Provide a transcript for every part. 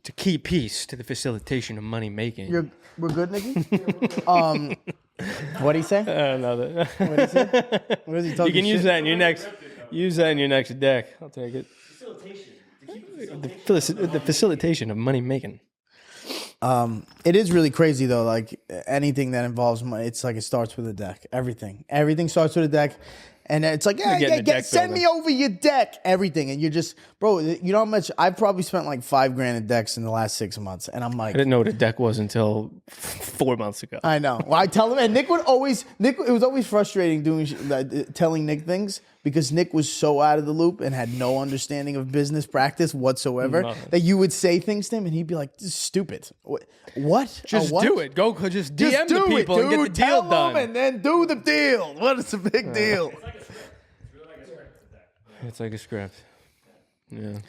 To keep peace to the facilitation of money making. We're good, Nikki? What'd he say? No, What'd he say? What is he talking you can shit? use that in your next. Use that in your next deck. I'll take it. Facilitation. To keep The facilitation of money making. It is really crazy though. Like anything that involves money, it's like it starts with a deck. Everything starts with a deck, and it's like send me over your deck. Everything, and you're just, bro. You know how much I've probably spent like $5,000 in decks in the last 6 months, and I'm like, I didn't know what a deck was until 4 months ago. I know. Well, I tell him, and Nick. It was always frustrating telling Nick things because Nick was so out of the loop and had no understanding of business practice whatsoever that you would say things to him and he'd be like, "This is stupid." What? Just what? do it. Go. Just DM the people and get the deal Tell done. them and then do the deal. What is the big deal? It's like a script. It's really like a script. It's like a script. Yeah.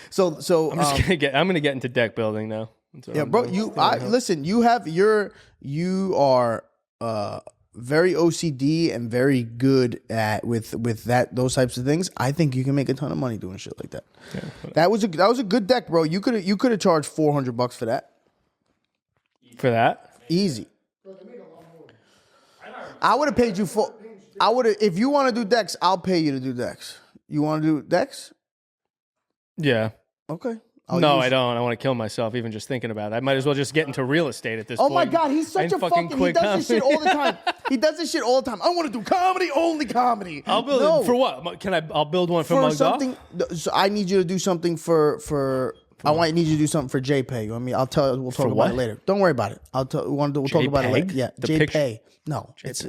So I'm gonna get into deck building now. Yeah, bro. Listen. You are very OCD and very good at with those types of things. I think you can make a ton of money doing shit like that. Yeah, that was a good deck, bro. You could have charged $400 for that. For that? Easy. I would have paid you for. I would have, if you want to do decks, I'll pay you to do decks. You want to do decks? Yeah. Okay. I don't. I want to kill myself even just thinking about it. I might as well just get into real estate at this point. Oh my God, he's such a fucking he does this shit all the time. He does this shit all the time. I want to do comedy, only comedy. I'll build for what? I'll build one for Mugged something. So I need you to do something for need you to do something for JPay. We'll talk about it later. Don't worry about it. We'll talk about it later. Yeah, JPay. No, it's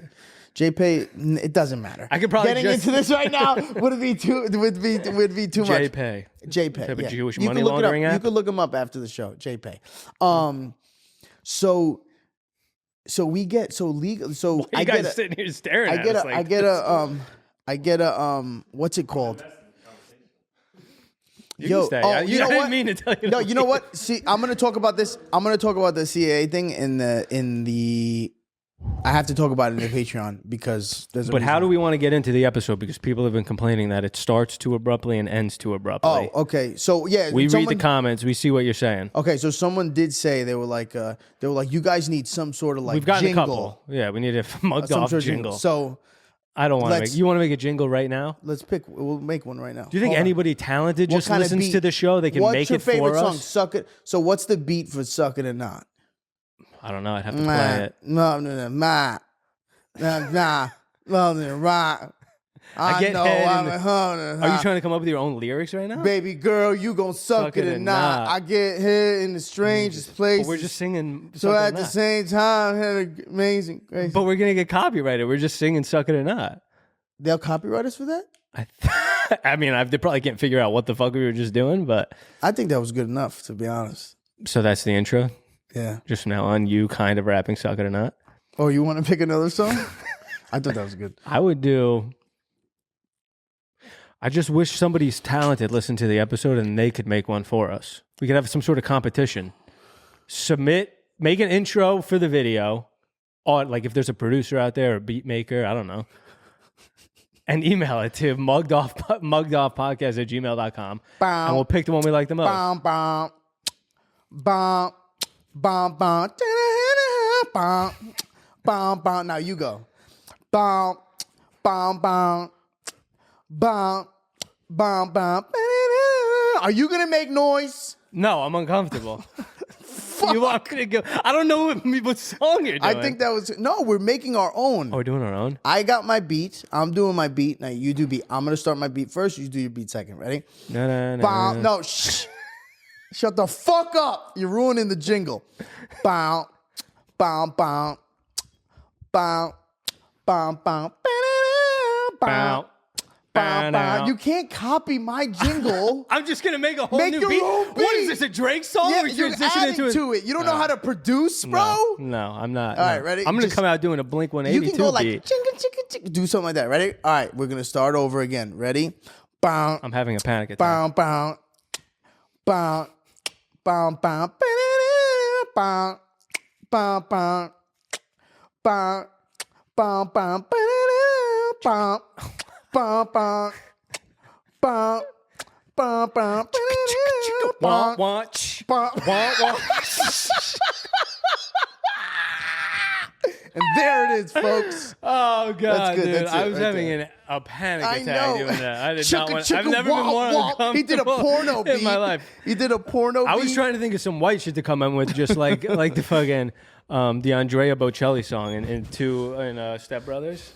JPay. It doesn't matter. I could probably getting into this right now would be too much. JPay. JPay. Type of Yeah. Jewish money laundering app. You could look him up after the show. JPay. So we get legal. So well, you guys sitting here staring at us. I get a what's it called? You know what? I didn't mean to tell you. No, you know what? See, I'm gonna talk about this. I'm gonna talk about the CAA thing in the. I have to talk about it in the Patreon because there's. But how do we want to get into the episode? Because people have been complaining that it starts too abruptly and ends too abruptly. Oh, okay. So yeah, we read the comments. We see what you're saying. Okay, so someone did say they were like, you guys need some sort of like. We've gotten jingle. a couple. Yeah, we need a mugged off jingle. So. I don't want to make. You want to make a jingle right now? Let's pick. We'll make one right now. Do you think anybody talented just listens to the show? They can make it for us. What's your favorite song? Suck It. So what's the beat for Suck It or Not? I don't know. I'd have to play it. No, I get Are you trying to come up with your own lyrics right now? Baby girl, you gon' suck it or not. I get hit in the strangest places. But we're just singing. So at the same time, had an amazing grace. But we're gonna get copyrighted. We're just singing "Suck It or Not." They'll copyright us for that? I mean, they probably can't figure out what the fuck we were just doing, but I think that was good enough, to be honest. So that's the intro. Yeah. Just from now on, you kind of rapping "Suck It or Not." Oh, you want to pick another song? I thought that was good. I would do. I just wish somebody's talented listened to the episode and they could make one for us. We could have some sort of competition. Make an intro for the video, or like if there's a producer out there or a beat maker, I don't know, and email it to muggedoffpodcast@gmail.com, and we'll pick the one we like the most. Now you go. Are you gonna make noise? No, I'm uncomfortable. You want me to go? I don't know what song you're doing. I think that was we're making our own. Oh, we're doing our own. I got my beat. I'm doing my beat. Now you do beat. I'm gonna start my beat first. You do your beat second. Ready? No. Shh. Shut the fuck up. You're ruining the jingle. Bow. Bow. Bow. Bow. Bow. Bow. Bow. You can't copy my jingle. I'm just gonna make a whole new beat. What is this? A Drake song? Yeah, you're adding to it. You don't know how to produce, bro. No, I'm not. All right, ready? I'm gonna come out doing a Blink 182 You can go like beat. Do something like that. Ready? All right, we're gonna start over again. Ready? Bow. I'm having a panic attack. Bow. Bow. Bow. Bow. Bow. Bow. Bow. Bow. Bow. Bow. Bow. Bow. Bum, bum, bum, Bah, bah, Wah, wah, ch, bah. wah, wah. And there it is, folks. Oh god, That's good. dude! That's it I was right having there. a panic I attack know. doing that. I did Chicka, not want. chicka, I've never been wah, more wah. He did a uncomfortable porno in my beat. life. He did a porno I beat. was trying to think of some white shit to come in with, just like the fucking the Andrea Bocelli song in Step Brothers.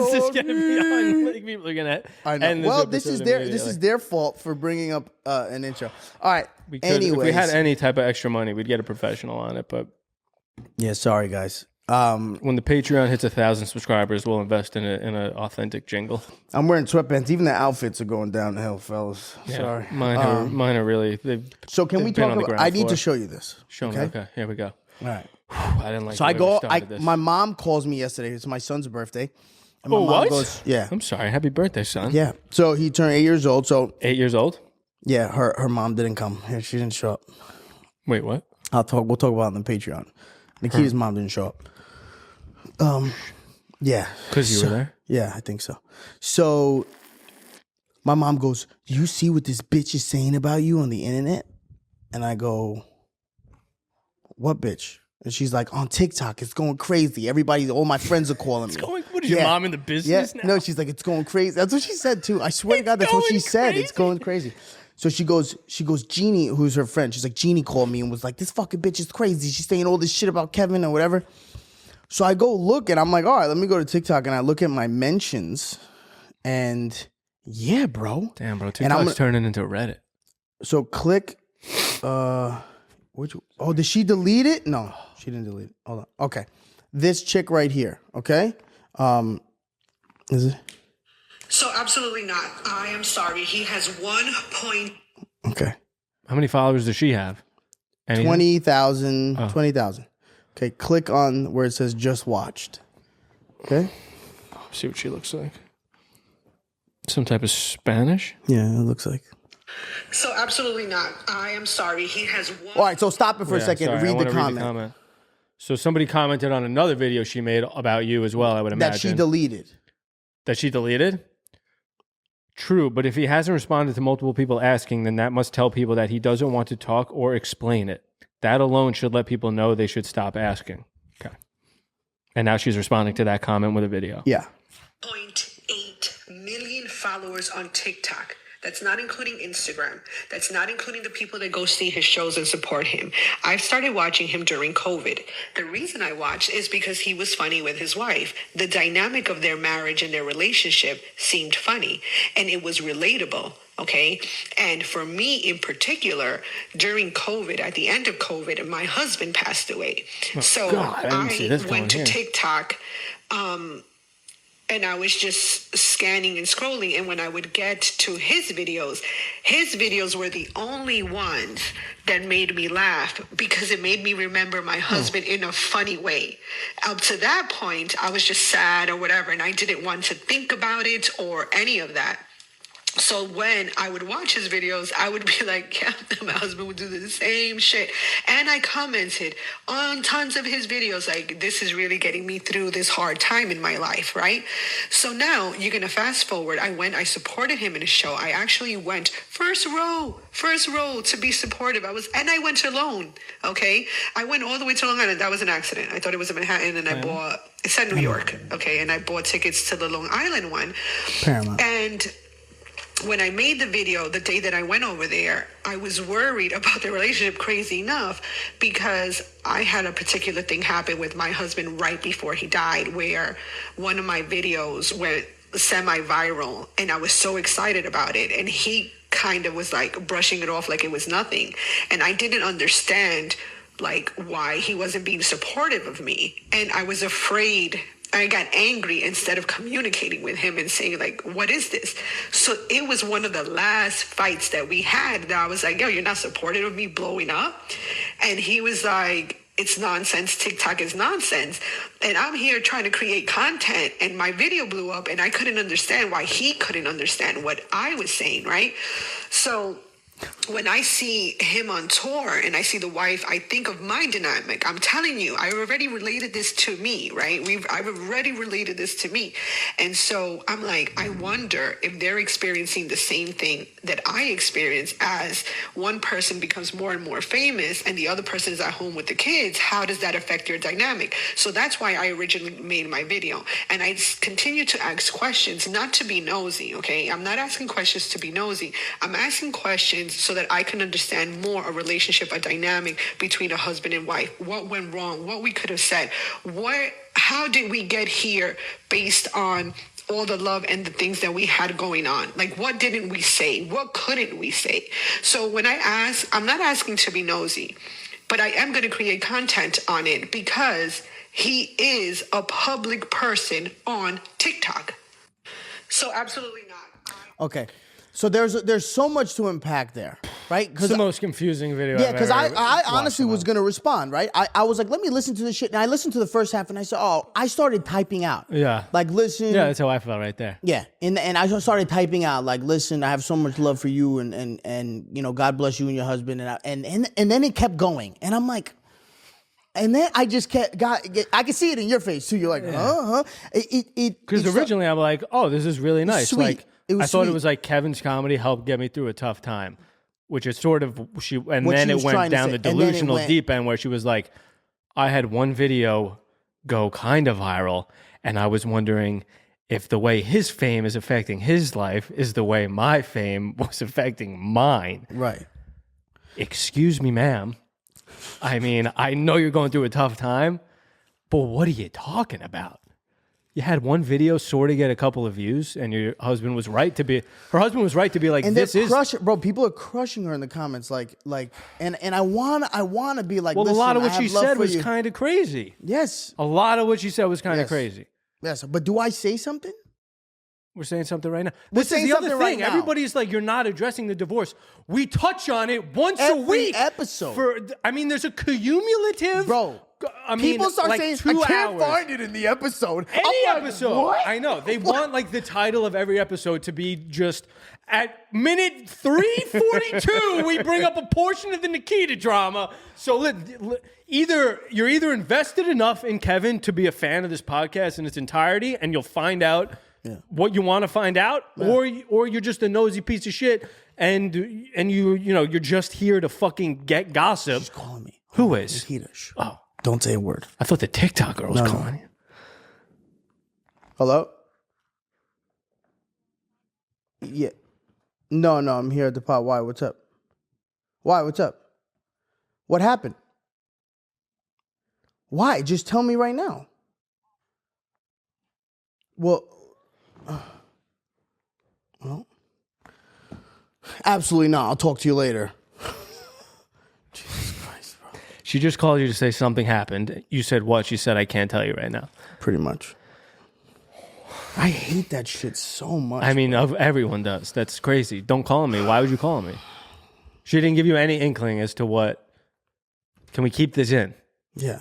It's just gonna be on. Like, people are gonna. I know. End Well, this episode is their fault for bringing up an intro. All right. If we had any type of extra money, we'd get a professional on it. But yeah, sorry guys. when the Patreon hits 1,000 subscribers, we'll invest in an authentic jingle. I'm wearing sweatpants. Even the outfits are going down the hill, fellas. Yeah, Sorry. mine are really. So can we they've been talk on the about? ground I need floor. to show you this. Show me. Okay, here we go. All right. I didn't like. So the I way we go. started this. My mom calls me yesterday. It's my son's birthday. And my Oh, mom what? goes, yeah, I'm sorry. Happy birthday, son. yeah. So he turned 8 years old. So 8 years old. yeah, her mom didn't come. She didn't show up. Wait, what? We'll talk about it on the Patreon. Nikita's mom didn't show up. Yeah. Because you were there. Yeah, I think so. So my mom goes, "Do you see what this bitch is saying about you on the internet?" And I go, "What bitch?" And she's like, "On TikTok, it's going crazy. All my friends are calling me." What is your mom in the business now? No, she's like, "It's going crazy." That's what she said too. I swear to God, that's what she said. It's going crazy. So she goes, Jeannie, who's her friend, she's like, Jeannie called me and was like, "This fucking bitch is crazy. She's saying all this shit about Kevin or whatever." So I go look and I'm like, all right, let me go to TikTok and I look at my mentions and yeah, bro. Damn, bro. TikTok's turning into Reddit. So click, did she delete it? No, she didn't delete it. Hold on. Okay. This chick right here. Okay. Is it? So absolutely not. I am sorry. He has 1 point. Okay. How many followers does she have? 20,000. Oh. 20,000. Okay. Click on where it says just watched. Okay. See what she looks like. Some type of Spanish? Yeah, it looks like. So absolutely not. I am sorry. He has 1. All right. So stop it for a Yeah, second. sorry, I Read wanna the comment. So somebody commented on another video she made about you as well, I would imagine. That she deleted. That she deleted? True, but if he hasn't responded to multiple people asking, then that must tell people that he doesn't want to talk or explain it. That alone should let people know they should stop asking. Okay. And now she's responding to that comment with a video. Yeah. 0.8 million followers on TikTok. That's not including Instagram. That's not including the people that go see his shows and support him. I've started watching him during COVID. The reason I watched is because he was funny with his wife. The dynamic of their marriage and their relationship seemed funny, and it was relatable. Okay. And for me in particular, during COVID, at the end of COVID, my husband passed away. So God, I didn't see this I going went to here. TikTok, and I was just scanning and scrolling. And when I would get to his videos were the only ones that made me laugh because it made me remember my husband in a funny way. Up to that point, I was just sad or whatever, and I didn't want to think about it or any of that. So when I would watch his videos, I would be like, yeah, my husband would do the same shit. And I commented on tons of his videos, like, this is really getting me through this hard time in my life, right? So now you're going to fast forward. I supported him in a show. I actually went first row to be supportive. I went alone, okay? I went all the way to Long Island. That was an accident. I thought it was in Manhattan, and it said New York, okay? And I bought tickets to the Long Island one. Paramount. And when I made the video, the day that I went over there, I was worried about the relationship, crazy enough, because I had a particular thing happen with my husband right before he died, where one of my videos went semi-viral, and I was so excited about it. And he kind of was like brushing it off like it was nothing. And I didn't understand like why he wasn't being supportive of me. And I was afraid. I got angry instead of communicating with him and saying, like, what is this? So it was one of the last fights that we had that I was like, yo, you're not supportive of me blowing up? And he was like, it's nonsense. TikTok is nonsense. And I'm here trying to create content, and my video blew up, and I couldn't understand why he couldn't understand what I was saying, right? So when I see him on tour and I see the wife, I think of my dynamic. I'm telling you, I already related this to me, right? I've already related this to me. And so I'm like, I wonder if they're experiencing the same thing that I experience as one person becomes more and more famous and the other person is at home with the kids. How does that affect your dynamic? So that's why I originally made my video. And I continue to ask questions, not to be nosy, okay? I'm not asking questions to be nosy. I'm asking questions so that I can understand more a relationship, a dynamic between a husband and wife. What went wrong? What we could have said? How did we get here based on all the love and the things that we had going on? Like, what didn't we say? What couldn't we say? So when I ask, I'm not asking to be nosy, but I am going to create content on it because he is a public person on TikTok. So absolutely not. Okay. So there's so much to unpack there, right? It's the most confusing video. Yeah, because I honestly was gonna respond, right? I was like, let me listen to this shit, and I listened to the first half, and I said, oh, I started typing out. Yeah. Like, listen. Yeah, that's how I felt right there. Yeah, and I started typing out, like, listen, I have so much love for you, and you know, God bless you and your husband, and then it kept going, and I'm like. And then I just I can see it in your face too. You're like, Because originally I'm like, oh, this is really nice. Sweet. Like, I thought it was like Kevin's comedy helped get me through a tough time, which is sort of and then it went down the delusional deep end where she was like, I had one video go kind of viral, and I was wondering if the way his fame is affecting his life is the way my fame was affecting mine. Right. Excuse me, ma'am. I mean, I know you're going through a tough time, but what are you talking about? You had one video sort of get a couple of views, and her husband was right to be like, and this is bro. People are crushing her in the comments, and I want to be like, well, a lot of what she said was you. kind of crazy. Yes, a lot of what she said was kind of crazy. Yes, but do I say something? We're saying something right now. This is the other thing. Right, everybody's like, you're not addressing the divorce. We touch on it once a week. Episode. There's a cumulative. Bro, people start like saying, 2 I can't hours. find it in the episode. Any I'm like, episode. what? I know. They want like the title of every episode to be just at minute 3:42, we bring up a portion of the Nikita drama. So you're either invested enough in Kevin to be a fan of this podcast in its entirety, and you'll find out what you want to find out, or you're just a nosy piece of shit, and you're just here to fucking get gossip. She's calling me. Who is? Nikita. Oh, don't say a word. I thought the TikTok girl was calling you. Hello? Yeah. No, I'm here at the pod. Why? What's up? Why? What's up? What happened? Why? Just tell me right now. Well, absolutely not. I'll talk to you later. Jesus Christ, bro. She just called you to say something happened. You said what? She said, I can't tell you right now. Pretty much. I hate that shit so much. I mean, everyone does. That's crazy. Don't call me. Why would you call me? She didn't give you any inkling as to what. Can we keep this in? Yeah.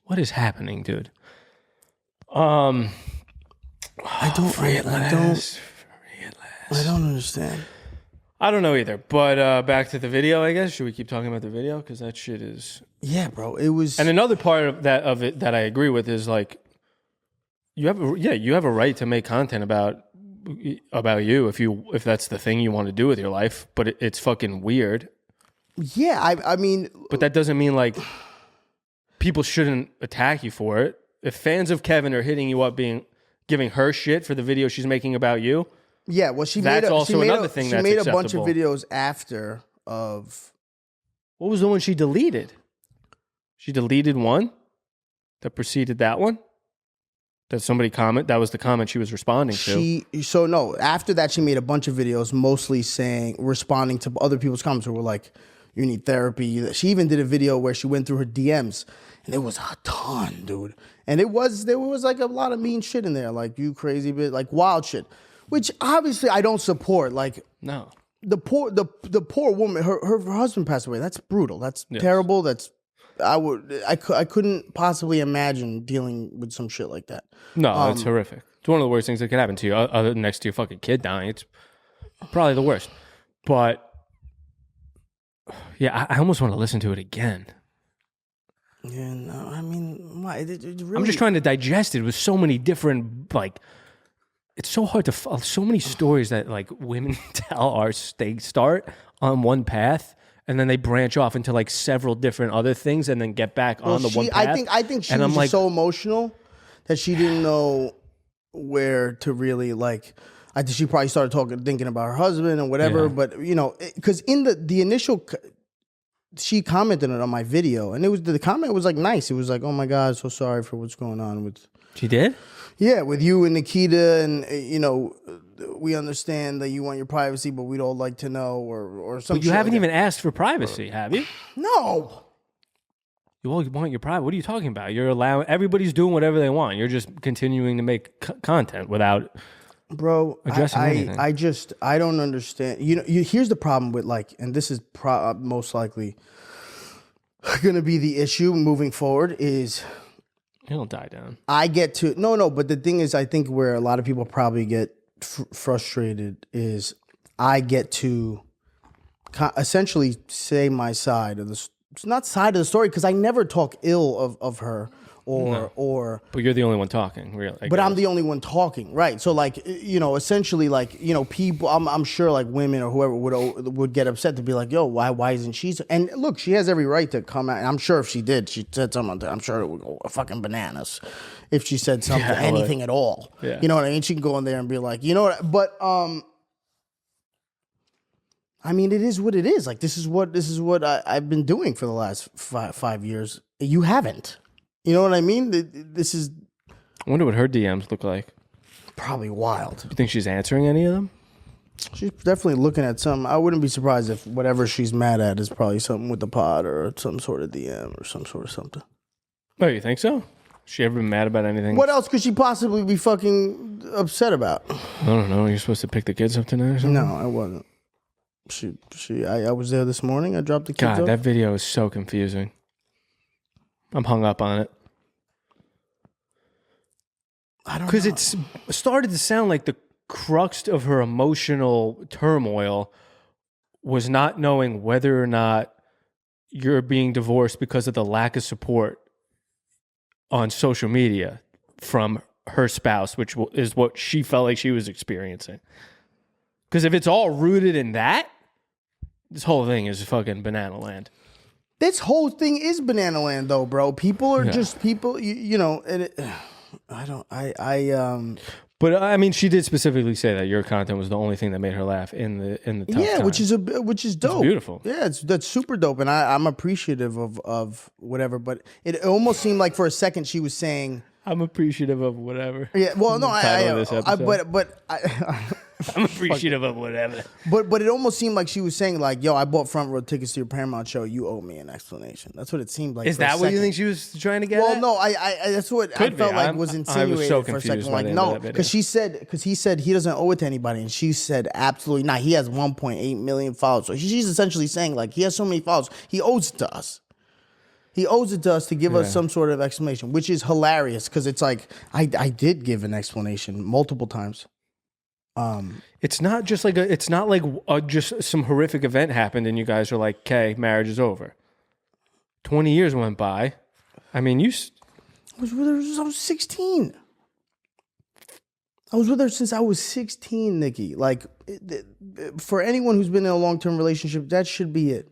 What is happening, dude? I don't understand. I don't know either. But back to the video, I guess. Should we keep talking about the video? Because that shit is. Yeah, bro. It was. And another part of it that I agree with is like, you have a right to make content about you if that's the thing you want to do with your life. But it's fucking weird. Yeah, I mean. But that doesn't mean like people shouldn't attack you for it. If fans of Kevin are hitting you up giving her shit for the video she's making about you. Yeah, well, she made a bunch of videos after of. What was the one she deleted? She deleted one that preceded that one. That somebody comment. That was the comment she was responding to. After that, she made a bunch of videos, mostly responding to other people's comments who were like, "You need therapy." She even did a video where she went through her DMs, and it was a ton, dude. And there was like a lot of mean shit in there, like you crazy bitch, like wild shit. Which obviously I don't support. Like no, the poor woman. Her husband passed away. That's brutal. That's terrible. I couldn't possibly imagine dealing with some shit like that. No, it's horrific. It's one of the worst things that could happen to you, other than next to your fucking kid dying. It's probably the worst. But Yeah, I almost want to listen to it again. Yeah, no, I mean, why? It really, I'm just trying to digest it with so many different, like, it's so hard to, so many stories that, like, women tell they start on one path and then they branch off into, like, several different other things and then get back on the one path. I think she and was I'm just like, so emotional that she didn't know where to really, like, I think she probably started thinking about her husband and whatever, Yeah. but, you know, because in the initial, she commented on my video, and it was the comment was like nice. It was like, "Oh my God, so sorry for what's going on with." she did? Yeah, with you and Nikita, and you know, we understand that you want your privacy, but we'd all like to know, or something. But you haven't even asked for privacy, have you? No. You all want your private. What are you talking about? You're allowing, everybody's doing whatever they want. You're just continuing to make content without Bro, addressing anything. I don't understand. You know, here's the problem with, like, and this is most likely going to be the issue moving forward is It'll die down. I get to no, but the thing is, I think where a lot of people probably get frustrated is I get to essentially say my side of the. It's not side of the story because I never talk ill of her or. But you're the only one talking, really. But I'm the only one talking, right? So, like, you know, essentially, like, you know, people, I'm sure, like, women or whoever would get upset to be like, yo, why isn't she? And look, she has every right to come out. And I'm sure if she said something, I'm sure it would go fucking bananas if she said something, anything at all. Yeah. You know what I mean? She can go in there and be like, you know what? But I mean, it is what it is. Like, this is what I've been doing for the last 5 years. You haven't. You know what I mean? This is I wonder what her DMs look like. probably wild. You think she's answering any of them? She's definitely looking at some. I wouldn't be surprised if whatever she's mad at is probably something with the pod or some sort of DM or some sort of something. Oh, you think so? She ever been mad about anything? What else could she possibly be fucking upset about? I don't know. You're supposed to pick the kids up tonight or something? No, I wasn't. I was there this morning. I dropped the kids God, off. that video is so confusing. I'm hung up on it. I don't know. Because it's started to sound like the crux of her emotional turmoil was not knowing whether or not you're being divorced because of the lack of support on social media from her spouse, which is what she felt like she was experiencing. Because if it's all rooted in that, this whole thing is fucking banana land. This whole thing is banana land, though, bro. People are just people. You know, and But I mean, she did specifically say that your content was the only thing that made her laugh in the tough time. which is dope. It's beautiful. Yeah, that's super dope, and I'm appreciative of whatever. But it almost seemed like for a second she was saying, I'm appreciative of whatever. "Yeah, well, no, I'm appreciative of whatever. But it almost seemed like she was saying, like, yo, I bought front row tickets to your Paramount show. You owe me an explanation. That's what it seemed like. Is for a that what you second. think she was trying to get Well, at? no, I that's what Could I felt be. like was insinuated so for a confused second. by Like, the end of no, that video. because he said he doesn't owe it to anybody, and she said absolutely not. He has 1.8 million followers, so she's essentially saying, like, he has so many followers, he owes it to us. He owes it to us to give us some sort of explanation, which is hilarious because it's like I did give an explanation multiple times. It's not just like it's not like just some horrific event happened and you guys are like, okay, marriage is over. 20 years went by. I mean, I was with her since I was 16. I was with her since I was 16, Nikki. Like, for anyone who's been in a long-term relationship, that should be it.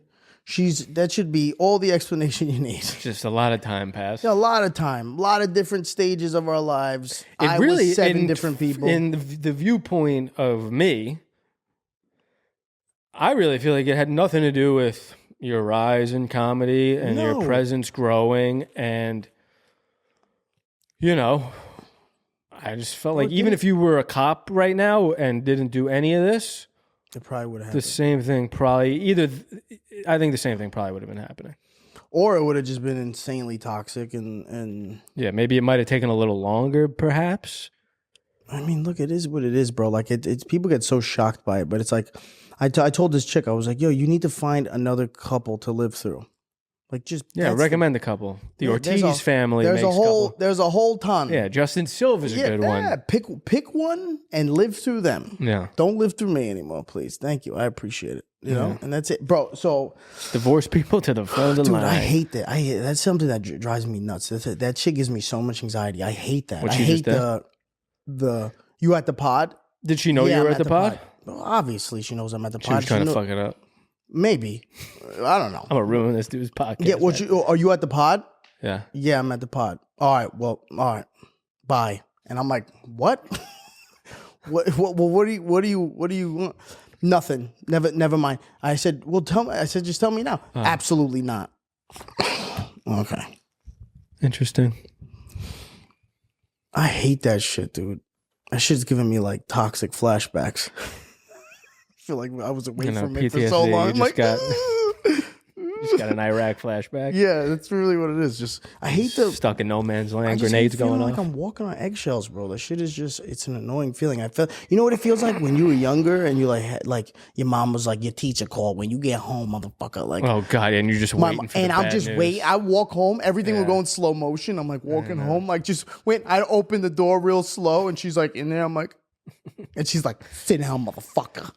That should be all the explanation you need. just a lot of time passed. A lot of time, a lot of different stages of our lives. I was 7 different people. In the viewpoint of me, I really feel like it had nothing to do with your rise in comedy and your presence growing. And, you know, I just felt like even if you were a cop right now and didn't do any of this, it probably would have the happened. same thing probably I think the same thing probably would have been happening. Or it would have just been insanely toxic and Yeah, maybe it might have taken a little longer, perhaps. I mean, look, it is what it is, bro. Like, it's people get so shocked by it, but it's like, I told this chick, I was like, yo, you need to find another couple to live through. Like, just Recommend the couple. The Ortiz family. There's couple. There's a whole ton. Yeah, Justin Silva's a good one. Pick one and live through them. Yeah. Don't live through me anymore, please. Thank you. I appreciate it. you know, and that's it, bro. So Divorce people to the front of the dude, line. I hate that. That's something that drives me nuts. That shit gives me so much anxiety. I hate that. What I she just hate the you at the pod. Did she know you I'm were at the pod? Well, obviously, she knows I'm at the She pod. was trying to fuck it up. Maybe. I don't know. I'm gonna ruin this dude's podcast. Yeah. Are you at the pod? Yeah. Yeah, I'm at the pod. All right. Well. All right. Bye. And I'm like, what? What do you want? Nothing. Never mind. I said, well, tell me. I said, just tell me now. Absolutely not. Okay. Interesting. I hate that shit, dude. That shit's giving me like toxic flashbacks. I feel like I was away from it for so long. You just got an Iraq flashback. Yeah, that's really what it is. Just I hate the stuck in no man's land, I just grenades hate feeling going like off. I'm walking on eggshells, bro. That shit is just it's an annoying feeling. I feel you know what it feels like when you were younger and you like your mom was like your teacher called when you get home, motherfucker. Like oh god, and you're just waiting for and the I'll bad just news. wait. I walk home, everything will go in slow motion. I'm like walking home, like just wait. I open the door real slow, and she's like in there. I'm like. And she's like, sit down, motherfucker.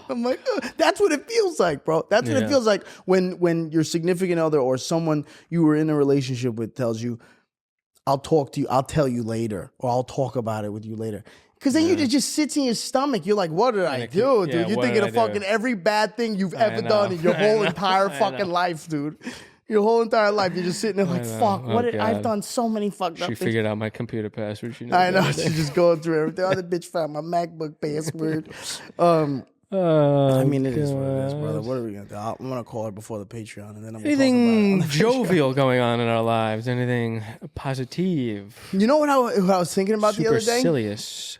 I'm like, that's what it feels like, bro. That's what it feels like when your significant other or someone you were in a relationship with tells you, I'll talk to you, I'll tell you later, or I'll talk about it with you later. Because then it just sits in your stomach. You're like, what did I do, dude? You're thinking of fucking every bad thing you've ever done in your whole entire fucking life, dude. Your whole entire life, you're just sitting there like, fuck, what did I've done so many fucked up things. She figured out my computer password. She knows I know, everything. she's just going through everything. Oh, the bitch found my MacBook password. I mean, it is what it is, brother. What are we going to do? I'm going to call her before the Patreon, and then I'm going to talk about it Anything on the jovial going on in our lives? Anything positive? You know what I was thinking about the other day? Supercilious.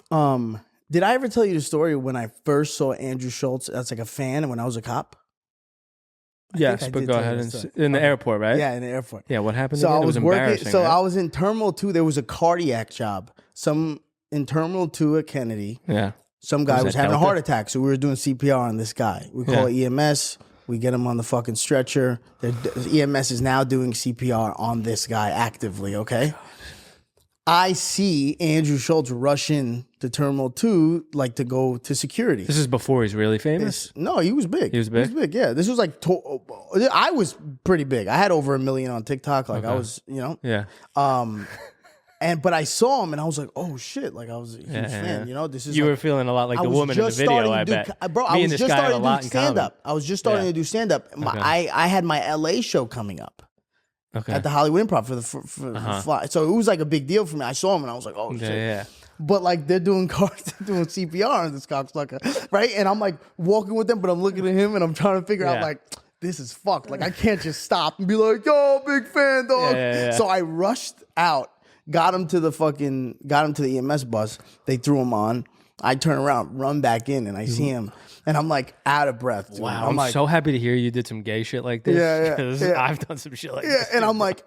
Did I ever tell you the story when I first saw Andrew Schultz as like a fan when I was a cop? Yes, I but did go tell ahead. you this story. In the airport, right? Yeah, in the airport. Yeah, what happened? So again? I was it was working. embarrassing, So right? I was in Terminal 2. There was a cardiac job. Some in Terminal 2 at Kennedy. Yeah. Some guy was that having a Delta? heart attack, so we were doing CPR on this guy. We call EMS. We get him on the fucking stretcher. EMS is now doing CPR on this guy actively, okay? I see Andrew Schultz rush in to Terminal 2, like to go to security. This is before he's really famous. No, he was big. He was big? Yeah. This was like, I was pretty big. I had over 1 million on TikTok. Like I was, you know. Yeah. But I saw him and I was like, oh shit! Like I was a huge fan. You know, this is You like, were feeling a lot like I the was woman in the just video, starting I to do, bet. bro. Me I and was this just guy had starting a lot to do in stand common. up. I was just starting to do stand up. I had my LA show coming up at the Hollywood Improv for the fly. So it was like a big deal for me. I saw him and I was like, oh shit. Yeah. But like they're doing CPR on this cocksucker, right? And I'm like walking with them, but I'm looking at him and I'm trying to figure out like, this is fucked. Like I can't just stop and be like, yo, big fan, dog. Yeah. So I rushed out. Got him to the EMS bus. They threw him on. I turn around, run back in, and I see him, and I'm like out of breath. Dude. Wow, I'm like, so happy to hear you did some gay shit like this. Yeah. 'Cause I've done some shit like this. and I'm like,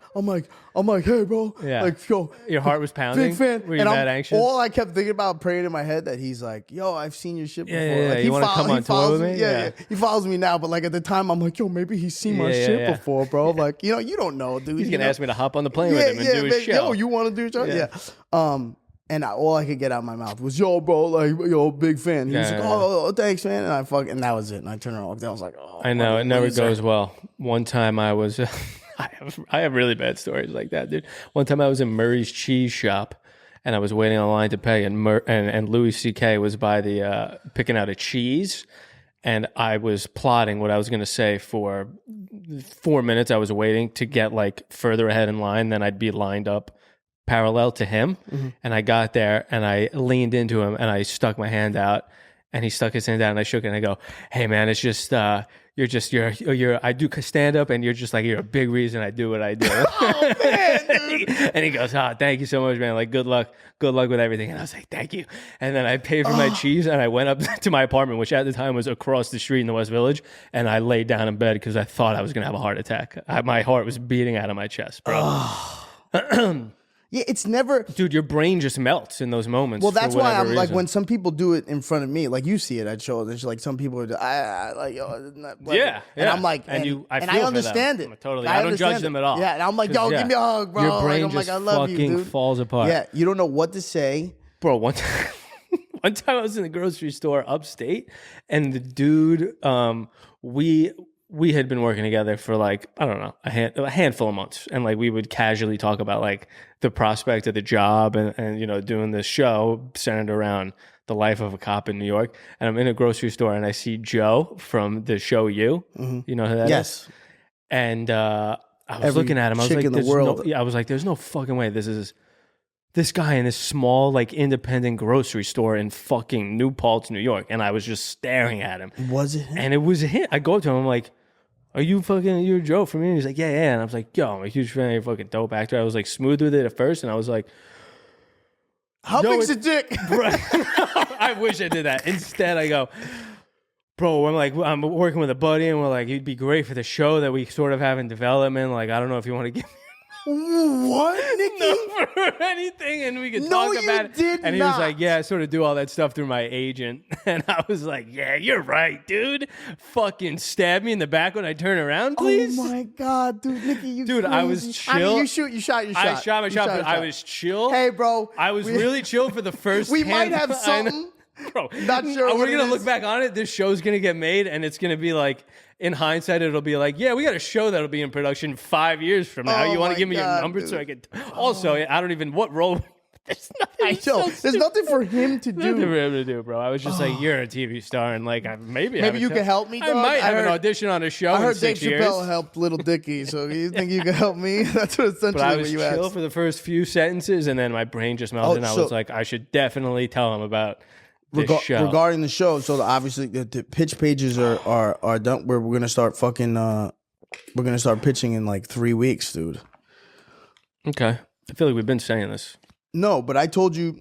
hey, bro. Yeah. Like, yo. Your heart was pounding? Big fan. Were you and that anxious? All I kept thinking about, praying in my head that he's like, yo, I've seen your shit before. Yeah. Like, You wanna come on tour with me? Yeah. He follows me now, but like at the time, I'm like, yo, maybe he's seen my shit before, bro. Like, you know, you don't know, dude. He's you gonna know? ask me to hop on the plane with him and do his show. Yo, you want to do your show? Yeah. And all I could get out of my mouth was, yo, bro, like, yo, big fan. He was like, oh, thanks, man. And that was it. And I turned around and I was like, oh. I know, it never goes well. One time I was, I have really bad stories like that, dude. One time I was in Murray's Cheese Shop and I was waiting on line to pay and Louis C.K. was by the, picking out a cheese. And I was plotting what I was going to say for 4 minutes. I was waiting to get like further ahead in line. Then I'd be lined up parallel to him. And I got there and I leaned into him and I stuck my hand out and he stuck his hand out and I shook it and I go, hey man, it's just, you're I do stand up and you're just like, you're a big reason I do what I do. Oh, man, dude. And he goes, thank you so much, man. Like, good luck with everything. And I was like, thank you. And then I paid for my cheese and I went up to my apartment, which at the time was across the street in the West Village. And I laid down in bed because I thought I was going to have a heart attack. My heart was beating out of my chest, bro. Yeah, it's never. Dude, your brain just melts in those moments. Well, that's why I'm like, reason. when some people do it in front of me, like you see it at shows, and like some people are I like, yo, yeah. And I'm like, I I feel understand for them. it. Totally. I don't judge them at all. Yeah, and I'm like, yo, give me a hug, bro. Your brain like, I'm just like, I love fucking you, dude. falls apart. Yeah, you don't know what to say. Bro, one time one time I was in the grocery store upstate, and the dude, we had been working together for like, I don't know, a handful of months, and like we would casually talk about like the prospect of the job and you know, doing this show centered around the life of a cop in New York. And I'm in a grocery store and I see Joe from the show You. You know who that is? Yes. And I was Every looking at him. I was chick like, in the "There's world." no." Yeah, I was like, "There's no fucking way this guy in this small like independent grocery store in fucking New Paltz, New York." And I was just staring at him. Was it him? And it was him. I go up to him. I'm like, you're Joe from me? And he's like, yeah. And I was like, yo, I'm a huge fan of your fucking dope actor. I was like smooth with it at first, and I was like, how big's the dick? I wish I did that. Instead, I go, bro, I'm working with a buddy, and we're like, it'd be great for the show that we sort of have in development. Like, I don't know if you want to give me What, Nikki? number or anything, and we could talk about it. Did and he not. was like, yeah, I sort of do all that stuff through my agent. And I was like, yeah, you're right, dude. Fucking stab me in the back when I turn around, please. Oh my god, dude, Nikki, you Dude, crazy. I was chill. I mean, you shot your shot. I shot my shot, but I was chill. Hey, bro. I was really chill for the first We might have I know. something. Bro, Not sure we're what gonna it look is. back on it. This show's gonna get made, and it's gonna be like, in hindsight, it'll be like, yeah, we got a show that'll be in production 5 years from now. Oh You want my to give me your God, number dude. so I could? Also, I don't even what role. There's nothing. Yo, there's nothing for him to Nothing do. for him to do, bro. I was just like, you're a TV star, and like, maybe you can help me, I dog? might I have an heard- audition on a show I in heard Dave 6 years. Chappelle helped Little Dicky, so you think you can help me? That's what essentially But I what was you chill asked. for the first few sentences, and then my brain just melted, and I so- was like, I should definitely tell him about this show. Regarding the show, so obviously the pitch pages are done. We're gonna start fucking. We're gonna start pitching in like 3 weeks, dude. Okay. I feel like we've been saying this. No, but I told you,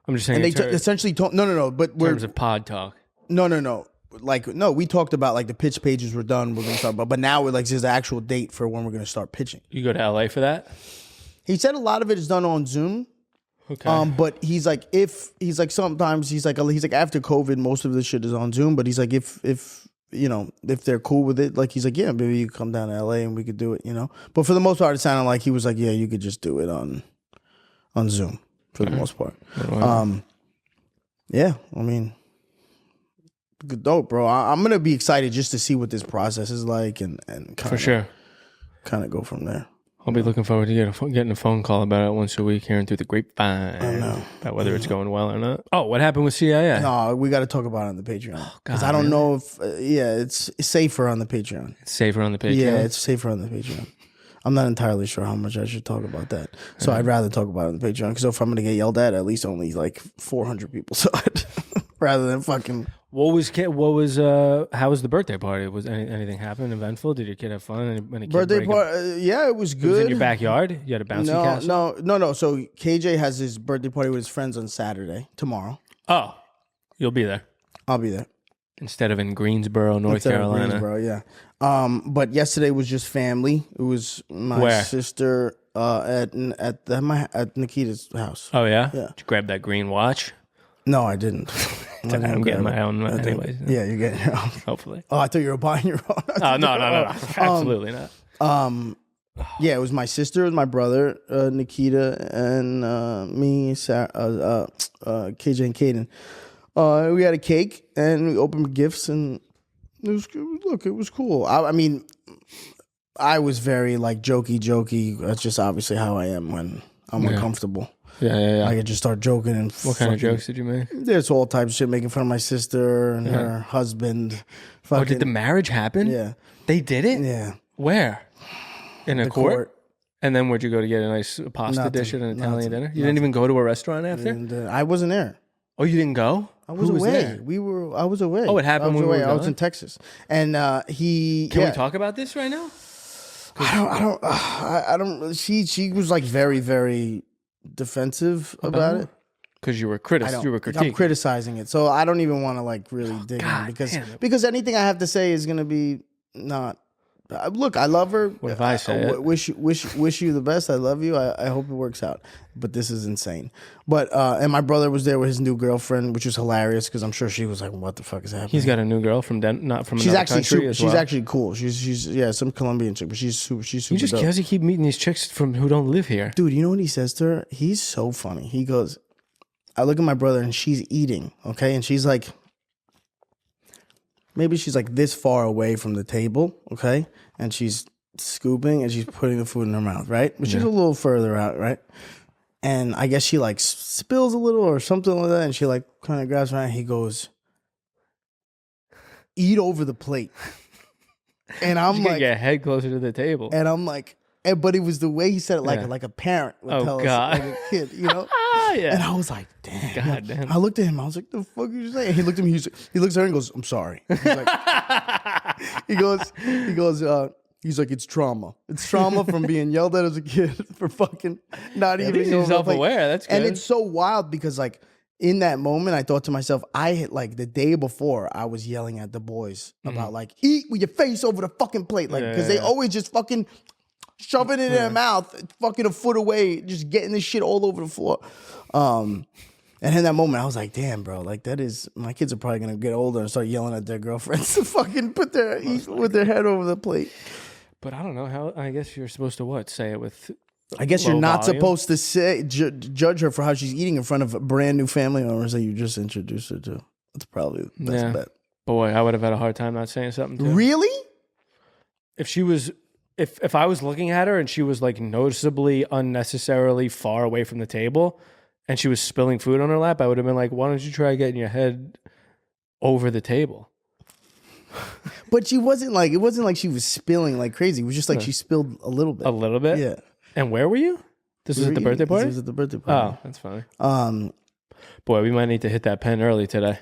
I'm just saying and they essentially told. No. But in we're terms of pod talk. no. Like no, we talked about like the pitch pages were done. We're gonna start, but now we're like there's the actual date for when we're gonna start pitching. You go to LA for that? He said a lot of it is done on Zoom. Okay. But he's like sometimes he's like after COVID most of the shit is on Zoom. But he's like if you know if they're cool with it, like he's like yeah maybe you come down to LA and we could do it, you know. But for the most part, it sounded like he was like yeah you could just do it on Zoom for the most part. Yeah, I mean, good dope, bro. I'm gonna be excited just to see what this process is like and for sure. kind of go from there. I'll be looking forward to getting a phone call about it once a week, hearing through the grapevine about whether it's going well or not. Oh, what happened with CIA? No, we got to talk about it on the Patreon because I don't really? know if it's safer on the Patreon. It's safer on the Patreon. Yeah, it's safer on the Patreon. I'm not entirely sure how much I should talk about that, so I'd rather talk about it on the Patreon. Because if I'm gonna get yelled at least only like 400 people saw it, rather than fucking. How was the birthday party? Was anything happen eventful? Did your kid have fun? Any kid Birthday break up? party, yeah, it was It good. was in your backyard? You had a bouncy castle? No. So KJ has his birthday party with his friends on Saturday, tomorrow. Oh, you'll be there. I'll be there. Instead of in Greensboro, North Instead of Carolina. Greensboro, yeah. But yesterday was just family. It was my Where? sister at Nikita's house. Oh, yeah? Yeah. Did you grab that green watch? No, I didn't. I'm getting my own anyways. Yeah, you're getting your own. Hopefully. Oh, I thought you were buying your own. Oh, no. Absolutely not. Yeah, it was my sister, it was my brother, Nikita, and me, Sarah, KJ, and Kaden. We had a cake and we opened gifts, and it was look, it was cool. I mean, I was very like jokey. That's just obviously how I am when I'm uncomfortable. Yeah. I could just start joking and What kind of jokes did you make? There's all types of shit, making fun of my sister and her husband. Oh, did the marriage happen? Yeah. They did it? Yeah. Where? In a The court? And then where'd you go to get a nice pasta Nothing. dish at an Italian dinner? You Nothing. didn't even go to a restaurant after? And I wasn't there. Oh, you didn't go? I was Who away. there? I was away. Oh, it happened I was when we away. were I was gone? in Texas, and he. Can yeah. we talk about this right now? I don't. She was like very, very defensive about it. Because you were I critical. You were I'm critiquing. criticizing it, so I don't even want to like really dig God in damn. because anything I have to say is gonna be not. Look, I love her. What if I say it? Wish you the best. I love you. I hope it works out. But this is insane. But and my brother was there with his new girlfriend, which was hilarious because I'm sure she was like, "What the fuck is happening?" He's got a new girl from not from She's another actually country as she's well. actually cool. She's some Colombian chick, but she's super You just dope. because you keep meeting these chicks from who don't live here. Dude, you know what he says to her? He's so funny. He goes, I look at my brother and she's eating, okay? And she's like, maybe she's like this far away from the table, okay? And she's scooping and she's putting the food in her mouth, right? But she's a little further out, right? And I guess she like spills a little or something like that. And she like kind of grabs her hand and he goes, eat over the plate. And I'm like, get head closer to the table. And I'm like, but it was the way he said it, like a parent would tell us, like a kid, you know? And I was like, damn. God damn. I looked at him. I was like, the fuck are you saying? He looked at me. He looks at her and goes, I'm sorry. He's like, he's like, it's trauma. It's trauma from being yelled at as a kid for fucking not even. He's self-aware. That's good. And it's so wild because like in that moment, I thought to myself, like the day before, I was yelling at the boys about like, eat with your face over the fucking plate. Like, because they always just fucking shove it in their mouth, fucking a foot away, just getting this shit all over the floor. And in that moment, I was like, damn, bro, like that is, my kids are probably going to get older and start yelling at their girlfriends to fucking eat with their head over the plate. But I don't know how, I guess you're supposed to say it with I guess you're not supposed to judge her for how she's eating in front of brand new family members that you just introduced her to. That's probably the best bet. Boy, I would have had a hard time not saying something to her. Really? If she was, if I was looking at her and she was like noticeably unnecessarily far away from the table and she was spilling food on her lap, I would have been like, why don't you try getting your head over the table? But it wasn't like she was spilling like crazy. It was just like she spilled a little bit. A little bit? Yeah. And where were you? This was at the birthday party? This was at the birthday party. Oh, that's funny. Boy, we might need to hit that pen early today.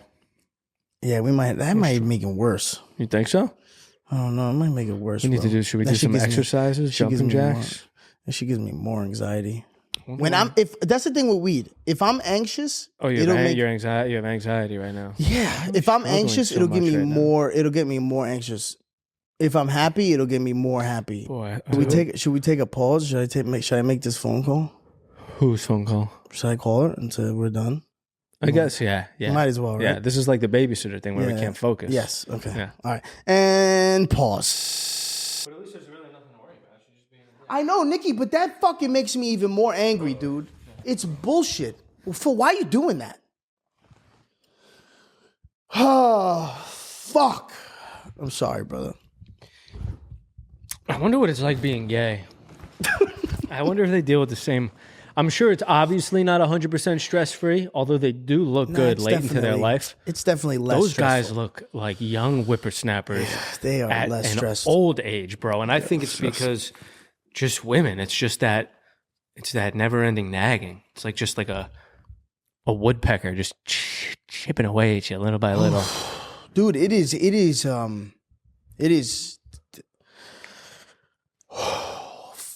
Yeah, we might. That might make it worse. You think so? I don't know. It might make it worse. Should we do some exercises, jumping jacks? She gives me more anxiety. If that's the thing with weed, if I'm anxious, you have anxiety right now. Yeah, if I'm anxious, it'll give me more. It'll get me more anxious. If I'm happy, it'll get me more happy. Boy, should we take a pause? Should I make this phone call? Whose phone call? Should I call her until we're done? I guess, yeah. Might as well, right? Yeah, this is like the babysitter thing where we can't focus. Yes, okay. Yeah. All right, and pause. But at least there's really nothing to worry about. She's just being I know, Nikki, but that fucking makes me even more angry, dude. It's bullshit. Why are you doing that? Oh, fuck. I'm sorry, brother. I wonder what it's like being gay. I wonder if they deal with the same. I'm sure it's obviously not 100% stress-free, although they do look good late into their life. It's definitely less Those stressful. guys look like young whippersnappers. Yeah, they are at less an stressed. Old age, bro. And I think it's because just women. It's just that never-ending nagging. It's like just like a woodpecker just chipping away at you little by little. Dude, it is.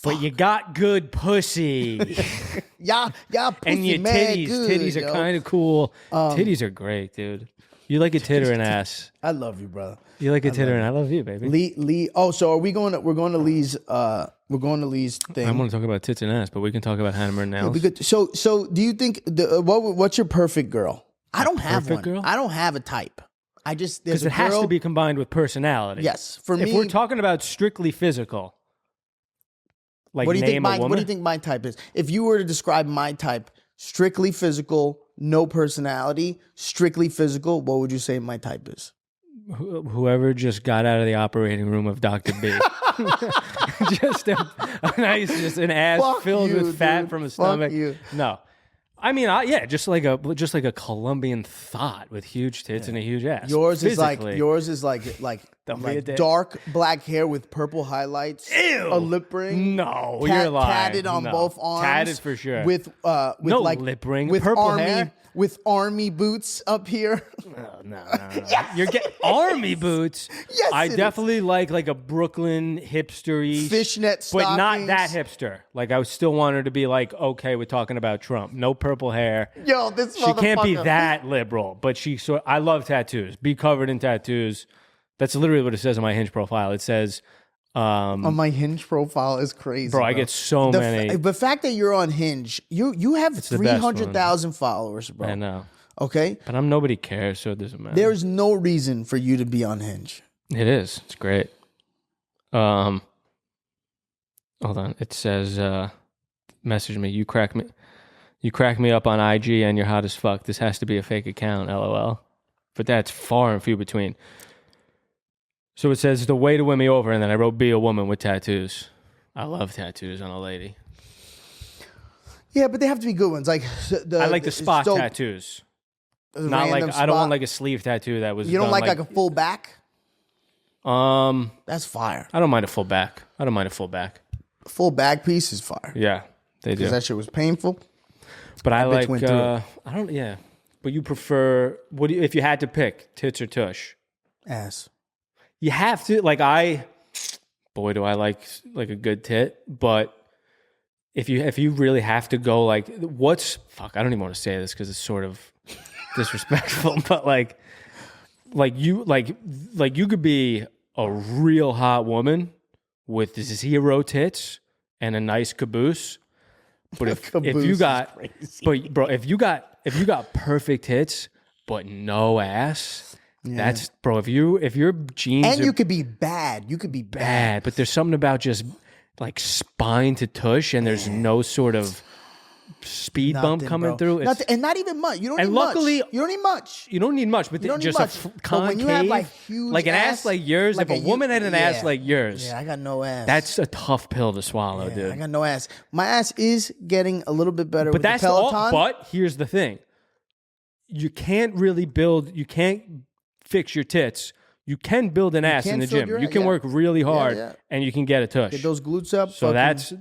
But you got good pussy. Y'all pussy and your titties. Titties are kind of cool. Titties are great, dude. You like a titter and ass. I love you, brother. You like a titter and I love you, baby. Lee. Oh, so are we going to? We're going to Lee's. We're going to Lee's thing. I want to talk about tits and ass, but we can talk about hammer and nails. So do you think what's your perfect girl? I don't have one. Girl? I don't have a type. I just because it has to be combined with personality. Yes, for me. If we're talking about strictly physical. Like what do you think my type is? If you were to describe my type, strictly physical, no personality, strictly physical, what would you say my type is? Whoever just got out of the operating room of Dr. B. just an ass Fuck filled you, with fat dude. from a Fuck stomach. you. No. I mean, just like a Colombian thought with huge tits and a huge ass. Yours is like dark black hair with purple highlights. Ew. A lip ring. No, you're lying. Tatted on both arms. Tatted for sure. With no like lip ring. With purple army hair. With army boots up here. No. Yes. You're getting army boots. Yes, I definitely like a Brooklyn hipster-y. Fishnet stockings. But not that hipster. Like I still want her to be like, okay, we're talking about Trump. No purple hair. Yo, this She can't be that liberal, but I love tattoos. Be covered in tattoos. That's literally what it says on my Hinge profile. It says... on my Hinge profile is crazy, bro. I get so many. The fact that you're on Hinge, you have 300,000 followers, bro. I know. Okay, but nobody cares, so it doesn't matter. There's no reason for you to be on Hinge. It is. It's great. Hold on. It says, message me. You crack me. You crack me up on IG and you're hot as fuck. This has to be a fake account, LOL. But that's far and few between. So it says the way to win me over, and then I wrote be a woman with tattoos. I love tattoos on a lady. Yeah, but they have to be good ones. Like I like the spot tattoos. Not like I don't want like a sleeve tattoo that was. You don't like a full back? That's fire. I don't mind a full back. I don't mind a full back. A full back piece is fire. Yeah, they do. Because that shit was painful. But I like. I don't. Yeah. But you prefer what? If you had to pick tits or tush? Ass. You have to boy, do I like a good tit. But if you really have to go I don't even want to say this because it's sort of disrespectful. But like you could be a real hot woman with zero tits and a nice caboose. But if you got if you got perfect tits but no ass. Yeah. That's if your jeans and you could be bad. You could be bad. But there's something about just like spine to tush and there's no sort of speed bump coming through. And not even much. You don't need luckily, much. You don't need much. You don't need much, but just a concave. When you have like huge an ass like yours, like if a woman had an ass like yours. Yeah, I got no ass. That's a tough pill to swallow, dude. I got no ass. My ass is getting a little bit better with that's the Peloton. But here's the thing. You can't fix your tits. You can build an ass in the gym. You can work really hard and you can get a tush. Get those glutes up. So that's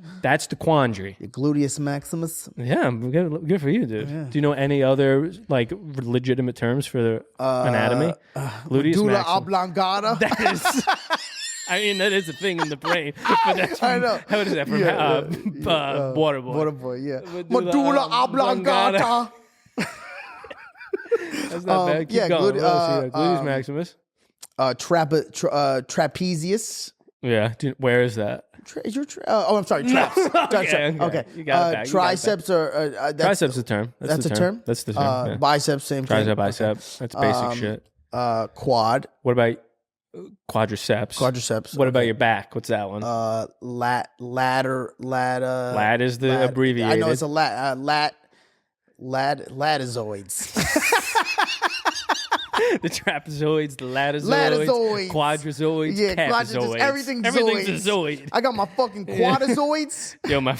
the quandary. Your gluteus maximus. Yeah, good for you, dude. Yeah. Do you know any other like legitimate terms for the anatomy? Gluteus medulla maximus. Oblongata. That is. I mean, that is a thing in the brain. But that's from, I know. How is that from Waterboy? Waterboy, yeah. Medulla oblongata. That's not bad. Keep going. Gluteus maximus. Trapezius. Yeah. Where is that? I'm sorry. Traps. Okay. You got it back. Triceps triceps is a term. That's a term. That's the term. Yeah. Biceps, same thing. Bicep. That's basic shit. Quad. What about quadriceps? What about your back? What's that one? Ladder. Lat is the abbreviated. I know it's a latizoids. The trapezoids, the latizoids, quadrizoids, capazoids. Everything's a zoid. I got my fucking quadazoids. Yo, my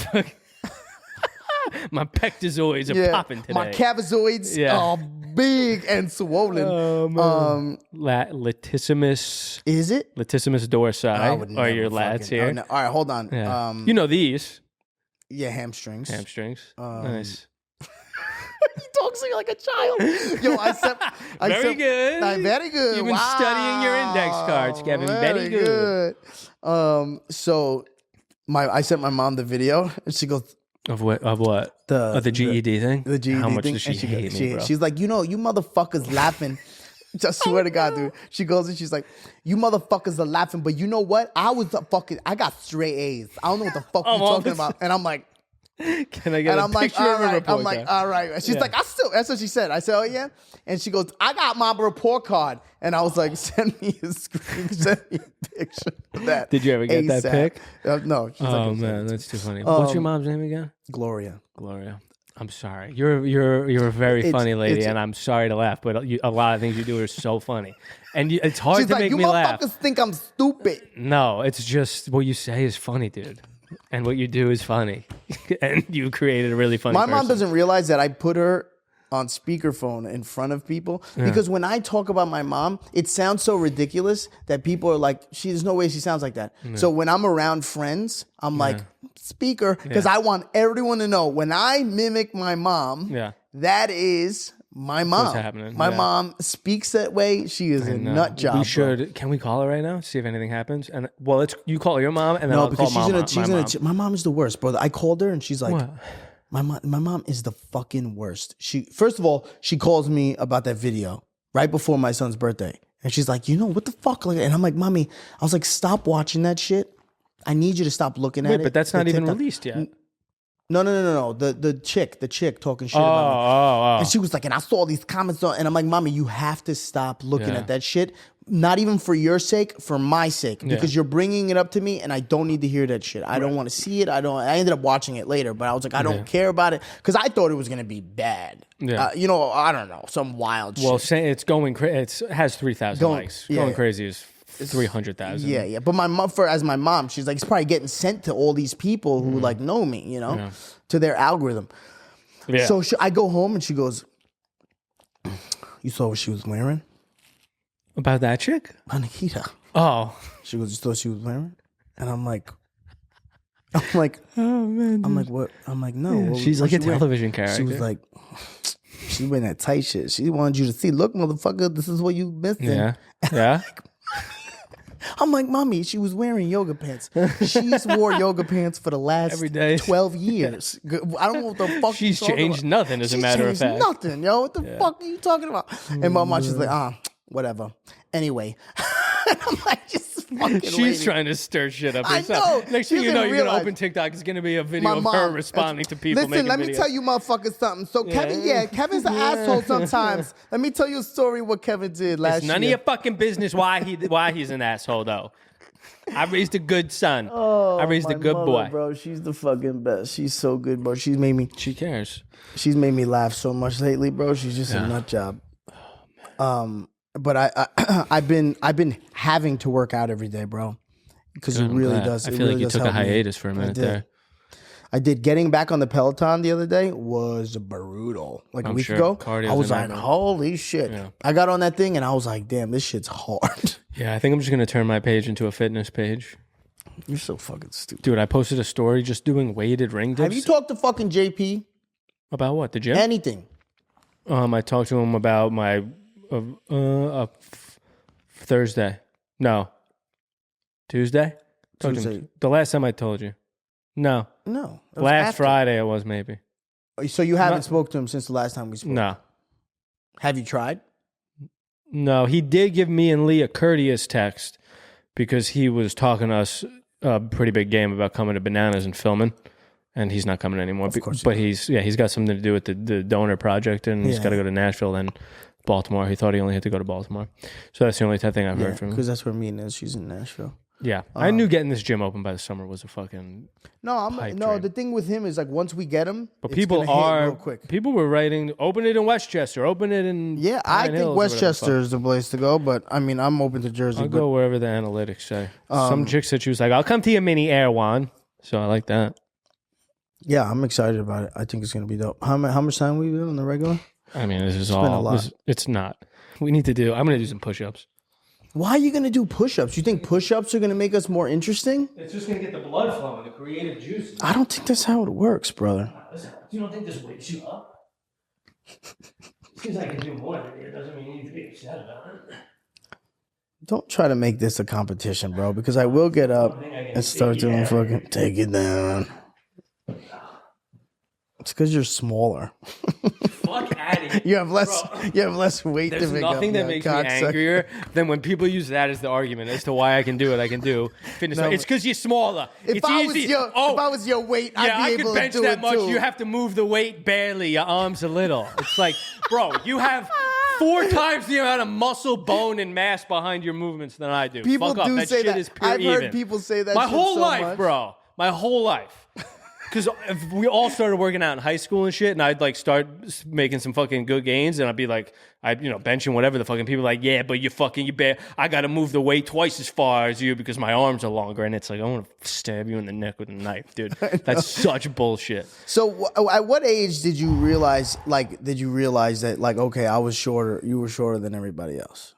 pectazoids are popping today. My cavazoids are big and swollen. Latissimus. Is it? Latissimus dorsi. Are your lats here? No. All right, hold on. Yeah. You know these. Yeah, hamstrings. Nice. He talks like a child. Yo, Very good. Very good. You've been studying your index cards, Kevin. Very good. So I sent my mom the video, and she goes, Of what? The GED thing? The GED How much thing. does she hate me, bro? She's like, you motherfuckers laughing. I swear to God, dude. She goes and she's like, you motherfuckers are laughing, but you know what? I got straight A's. I don't know what the fuck you're talking about. And I'm like, can I get a picture of a report card? I'm like, all right. She's like, that's what she said. I said, oh yeah? And she goes, I got my report card. And I was like, send me a screen, send me a picture of that. Did you ever get that pic? No. Oh man, that's too funny. What's your mom's name again? Gloria. I'm sorry. You're a very funny lady, and I'm sorry to laugh, but a lot of things you do are so funny. And it's hard to make me laugh. You motherfuckers think I'm stupid. No, it's just what you say is funny, dude. And what you do is funny. And you created a really funny My mom doesn't realize that I put her on speakerphone in front of people because when I talk about my mom, it sounds so ridiculous that people are like, there's no way she sounds like that. So when I'm around friends, I'm like, speaker, because I want everyone to know when I mimic my mom, that is my mom. What's happening? My mom speaks that way. She is a nut job. We should. Bro. Can we call her right now? See if anything happens. And you call your mom, and then I'll call my mom. My mom is the worst, brother. I called her, and she's like, what? My mom is the fucking worst. First of all, she calls me about that video right before my son's birthday, and she's like, what the fuck? And I'm like, mommy, I was like, stop watching that shit. I need you to stop looking at it. But that's not even released yet. No. The chick talking shit about me. And she was like, and I saw these comments and I'm like, mommy, you have to stop looking at that shit. not even for your sake, for my sake, because you're bringing it up to me and I don't need to hear that shit. I don't want to see it. I ended up watching it later, but I was like, I don't care about it because I thought it was going to be bad. Yeah. You know, I don't know, some wild shit. Well, it's going crazy. It has 3,000 likes. yeah, going yeah. crazy is 300,000. Yeah. But my mom, as my mom, she's like, it's probably getting sent to all these people who like know me, you know, to their algorithm. Yeah. So I go home and she goes, you saw what she was wearing? About that chick? Nikita. Oh. She goes, you saw what she was wearing? And I'm like, oh man. I'm like, what? I'm like, no. Yeah, she's like a television character. She was like, she's wearing that tight shit. She wanted you to see, look, motherfucker, this is what you missed. Yeah. Yeah. I'm like, mommy, she was wearing yoga pants. She's wore yoga pants for the last Every day. 12 years. I don't know what the fuck she's you're talking changed about. nothing, as a matter of fact. Nothing, yo. What the fuck are you talking about? And my mom, she's like, whatever. Anyway. And I'm like, just fucking She's waiting. trying to stir shit up I herself. know. Next She thing you know, doesn't you're going to realize. open TikTok. It's going to be a video My of her mom, responding to people Listen, making let videos. me tell you motherfuckers something. So Kevin, Kevin's an asshole sometimes. Let me tell you a story what Kevin did last It's none year. of your fucking business why he's an asshole, though. I raised a good son. I raised a good boy. Bro, she's the fucking best. She's so good, bro. She's made me laugh so much lately, bro. She's just a nut job. But I've been having to work out every day, bro, because it really does. I feel like you took a hiatus for a minute there. I did. Getting back on the Peloton the other day was brutal. Like a week ago, Cardio's I was a like, nightmare. holy shit. Yeah. I got on that thing and I was like, damn, this shit's hard. Yeah, I think I'm just going to turn my page into a fitness page. You're so fucking stupid. Dude, I posted a story just doing weighted ring dips. Have you talked to fucking JP? About what? The gym? Anything? I talked to him about my Thursday. No. Tuesday? Talked to him Tuesday. the last time I told you. No. No. That was Last after. Friday it was maybe. So you haven't spoke to him since the last time we spoke? No. Have you tried? No, he did give me and Lee a courteous text because he was talking to us a pretty big game about coming to Bananas and filming, and he's not coming anymore. Of course But he's got something to do with the donor project, and he's got to go to Nashville then Baltimore. He thought he only had to go to Baltimore. So that's the only thing I've heard from him. Because that's where Mean is. She's in Nashville. Yeah. I knew getting this gym open by the summer was a fucking pipe dream. The thing with him is like once we get him, But it's people gonna hit are real quick. people were writing, open it in Westchester, open it in Yeah, I Pine think Hills or whatever the Westchester fuck. is the place to go, but I mean, I'm open to Jersey. I'll but go wherever the analytics say. Some chick said she was like, I'll come to your mini Erewhon. So I like that. yeah, I'm excited about it. I think it's gonna be dope. How much time we been on the regular? I mean, this is been a all. lot. It's not. I'm going to do some push-ups. Why are you gonna do push-ups? You think push-ups are gonna make us more interesting? It's just going to get the blood flowing, the creative juices. I don't think that's how it works, brother. You don't think this wakes you up? Because I can do more than it doesn't mean you need to be upset about it. Don't try to make this a competition, bro, because I will get up and start doing fucking take it down. It's because you're smaller. Fuck out of here. You have less weight There's to make up. nothing that makes me angrier than when people use that as the argument as to why I can do what I can do. Fitness. No, it's because you're smaller. If It's I easy. was your weight, Yeah, I'd I be could able bench to do that it much. too. You have to move the weight barely. Your arms a little. It's like, bro, you have 4 times the amount of muscle, bone, and mass behind your movements than I do. People Fuck off. do that say shit that. is pure I've even. heard people say that. My shit whole so life, much. bro. My whole life. Because we all started working out in high school and shit, and I'd like start making some fucking good gains, and I'd be like, benching whatever the fucking people are like, yeah, but I got to move the weight twice as far as you because my arms are longer, and it's like I want to stab you in the neck with a knife, dude. That's such bullshit. So, at what age did you realize? That okay, I was shorter. You were shorter than everybody else.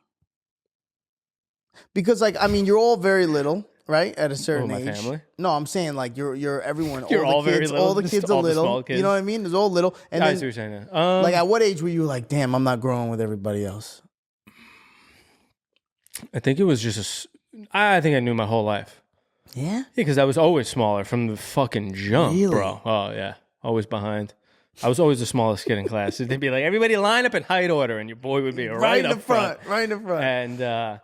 Because you're all very little. Right at a certain my age. family? No, I'm saying you're everyone. You're all very little, All the just kids all are the little. small kids. You know what I mean? There's all little. And I then, see what you're saying. Now. at what age were you like, damn, I'm not growing with everybody else? I think it was just I think I knew my whole life. Yeah. Because I was always smaller from the fucking jump, Really? bro. Oh yeah, always behind. I was always the smallest kid in class. They'd be like, everybody line up in height order, and your boy would be right in up the front. Right in the front.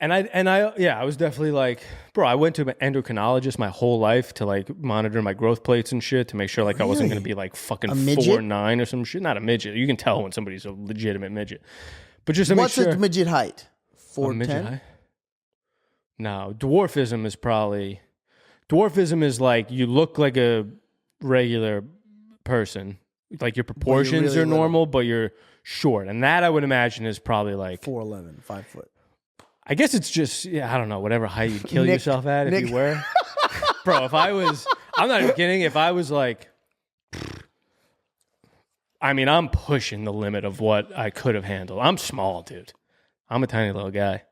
And I was definitely like, bro, I went to an endocrinologist my whole life to like monitor my growth plates and shit to make sure like I wasn't going to be like fucking 4'9" or some shit. Not a midget. You can tell when somebody's a legitimate midget. But just to make What's sure. a midget height? A midget 4'10"? height? No, dwarfism is like you look like a regular person. Like your proportions really are little. normal, but you're short. And that I would imagine is probably like 4'11", 5 foot. I guess it's just, I don't know, whatever height you'd kill Nick- yourself at if Nick- you were. Bro, I'm not even kidding. If I was like, I'm pushing the limit of what I could have handled. I'm small, dude. I'm a tiny little guy.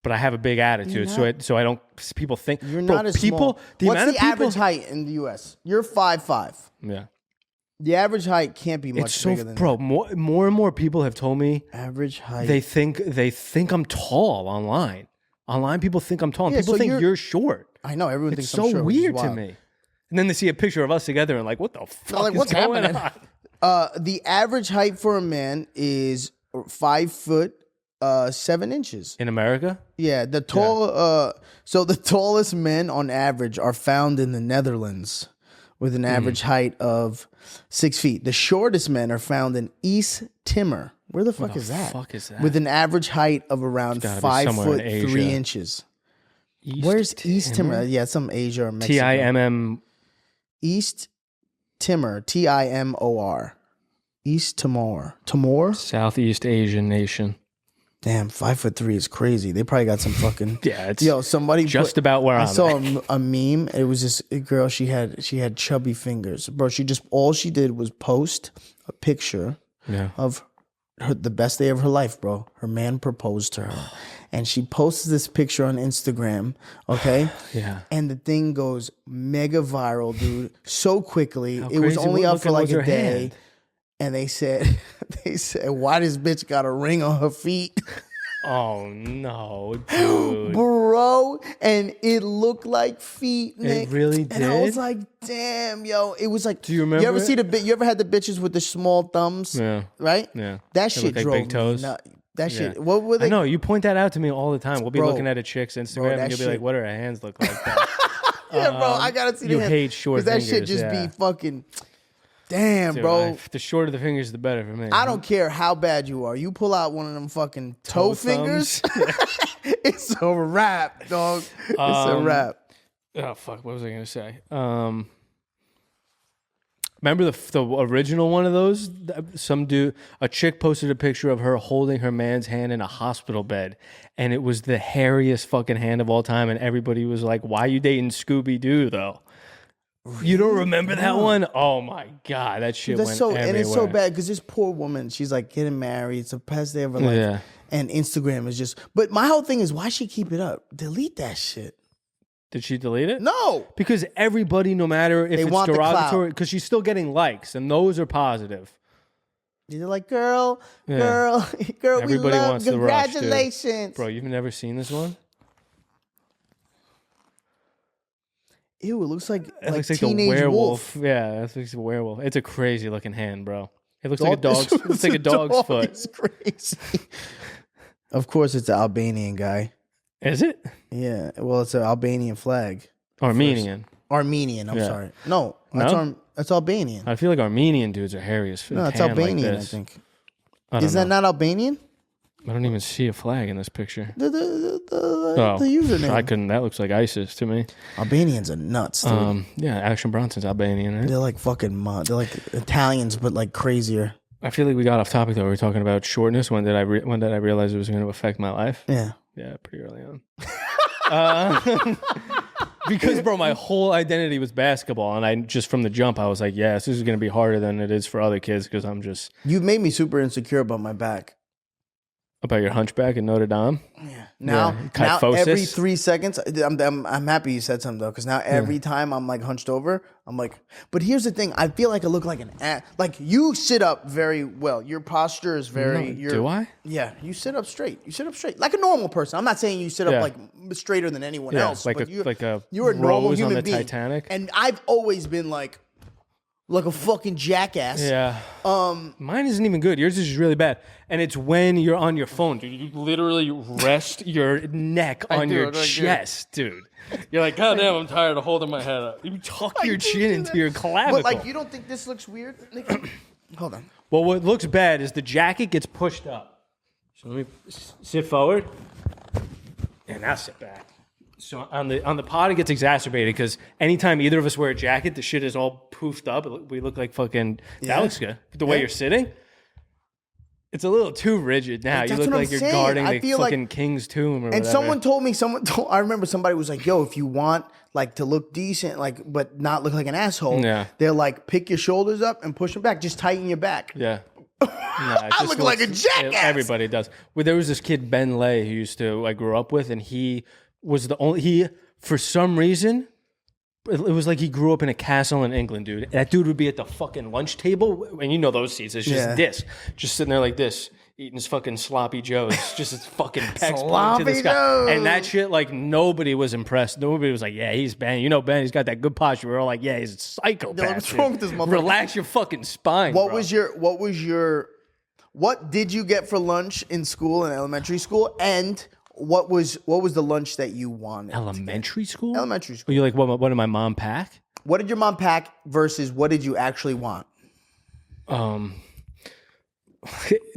But I have a big attitude, so I don't, people think. You're bro, not as people, small. The What's amount the of people, average height in the U.S.? You're 5'5". Yeah. The average height can't be much It's so, bigger than bro, more and more people have told me that. Average height. they think I'm tall online. Online, people think I'm tall. And Yeah, people so think you're short. I know, everyone It's thinks I'm so short, which is weird to wild. me. And then they see a picture of us together and like, what the fuck like, is what's going happening? on? The average height for a man is 5 foot 7 inches. In America? Yeah, the tallest men on average are found in the Netherlands with an average height of 6 feet. The shortest men are found in East Timor. Where the fuck is that? With an average height of around gotta be 5 somewhere foot in Asia. 3 inches. Where's East Timor? Yeah, some Asia or Mexico. TIMM. East Timor, Timor. East Timor. Timor? Southeast Asian nation. Damn, 5'3" is crazy. They probably got some fucking. Yeah, it's somebody just about where I I'm saw at. a meme. It was this girl. She had chubby fingers, bro. All she did was post a picture of the best day of her life, bro. Her man proposed to her, and she posts this picture on Instagram. Okay, Yeah. and the thing goes mega viral, dude, so quickly. It was crazy only up for looking like was a her day. hand? And they said, why this bitch got a ring on her feet? Oh, no, dude. Bro, and it looked like feet, Nick. It really And I was did? like, damn, yo. It was like, Do you remember You ever it? see you ever had the bitches with the small thumbs? Yeah. Right? Yeah. That They shit look like drove big toes. me nuts. That shit. Yeah. What were they? I know, you point that out to me all the time. We'll be Bro, looking at a chick's Instagram bro, that and you'll be shit- like, what do her hands look like? That? Yeah, bro, I gotta see you the hate short that shit fingers, just yeah. be fucking, damn, Dude, bro. the shorter the fingers, the better for me. I don't care how bad you are. You pull out one of them fucking toe fingers, thumbs. it's a wrap, dog. It's a wrap. Oh, fuck. What was I going to say? Remember the original one of those? A chick posted a picture of her holding her man's hand in a hospital bed, and it was the hairiest fucking hand of all time, and everybody was like, why you dating Scooby-Doo, though? Really? You don't remember that one? Oh, my God. That shit went everywhere. And it's so bad because this poor woman, she's like getting married. It's the best day of her life. Yeah. And Instagram is just... But my whole thing is, why she keep it up? Delete that shit. Did she delete it? No. Because everybody, no matter if They it's want the clout. derogatory, because she's still getting likes, and those are positive. They're like, girl, we Everybody love, wants the rush, dude. congratulations. Bro, you've never seen this one? Ew, it looks like Looks like teenage a werewolf. Yeah, that looks like a werewolf. It's a crazy looking hand, bro. It looks like a Dog- dog's. It looks like a dog's dog foot. is crazy. Of course, it's the Albanian guy. Is it Yeah, well, it's an Albanian flag. Armenian? Armenian, I'm Yeah. sorry. No, No? that's Albanian. I feel like Armenian dudes are hairy as fuck. No, it's tan like Albanian, I this. think. I don't Is that know. not Albanian? I don't even see a flag in this picture. The Oh, username. I couldn't. That looks like ISIS to me. Albanians are nuts, dude. Yeah, Action Bronson's Albanian, right? They're like fucking they're like Italians, but like crazier. I feel like we got off topic though. We were talking about shortness. When did I realize it was going to affect my life? Yeah. Yeah, pretty early on. Because, bro, my whole identity was basketball, and I just from the jump, I was like, "Yes, this is going to be harder than it is for other kids." Because I'm just You've made me super insecure about my back. about your hunchback in Notre Dame. Yeah. Now kyphosis. every 3 seconds, I'm happy you said something though, because now every time I'm like hunched over, I'm like. But here's the thing: I feel like I look like an ass. Like you sit up very well. Your posture is very. Do I? Yeah, you sit up straight. You sit up straight, like a normal person. I'm not saying you sit up Yeah. like straighter than anyone Yeah, else. like but you're a normal Rose on human the being. Titanic. And I've always been like a fucking jackass. Yeah. Mine isn't even good. Yours is just really bad. And it's when you're on your phone, dude. You literally rest your neck on your chest, dude. You're like, God damn, I'm tired of holding my head up. You tuck your chin into your clavicle. But like, you don't think this looks weird? Hold on. Well, what looks bad is the jacket gets pushed up. So let me sit forward, and now sit back. So on the pod, it gets exacerbated because anytime either of us wear a jacket, the shit is all poofed up. We look like fucking. Yeah. That looks good. The way you're sitting, it's a little too rigid now. That's You look what like I'm you're saying. guarding I the feel fucking like- king's tomb or And whatever. I remember somebody was like, yo, if you want like to look decent, like, but not look like an asshole, Yeah. they're like, pick your shoulders up and push them back. Just tighten your back. Yeah. Nah, it I just look like a jackass. Everybody does. Well, there was this kid, Ben Lay, who I grew up with, and he was for some reason, it was like he grew up in a castle in England, dude. That dude would be at the fucking lunch table, and you know those seats. It's just just sitting there like this, eating his fucking sloppy joes, just his fucking pecs pointing to the sky. Joes. And that shit, like, nobody was impressed. Nobody was like, yeah, he's Ben. You know Ben, he's got that good posture. We're all like, yeah, he's a psychopath. What's wrong with this motherfucker? Relax your fucking spine, What bro. what did you get for lunch in school, in elementary school? And what was the lunch that you wanted? Elementary school? Elementary school. Were you like, what did my mom pack? What did your mom pack versus what did you actually want?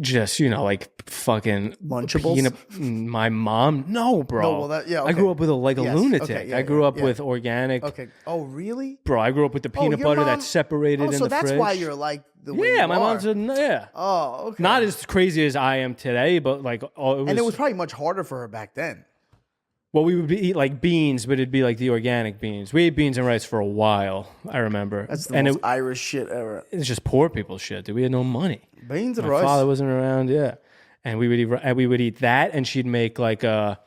Just, like fucking Lunchables? My mom? No, bro. No, well, that- yeah, I okay. grew up with a Yes, lunatic. okay, yeah, I grew up yeah. with organic. Okay. Oh, really? Bro, I grew up with the peanut your butter mom- that's separated in the so that's fridge. why you're like the way Yeah, you my are. mom's yeah. Oh, okay. Not as crazy as I am today, but like And it was probably much harder for her back then. well, we would eat like beans, but it'd be like the organic beans. We ate beans and rice for a while, I remember. That's the and most Irish shit ever. it's just poor people shit, dude. We had no money. Beans and My rice. father wasn't around, yeah. And we would eat that, and she'd make like a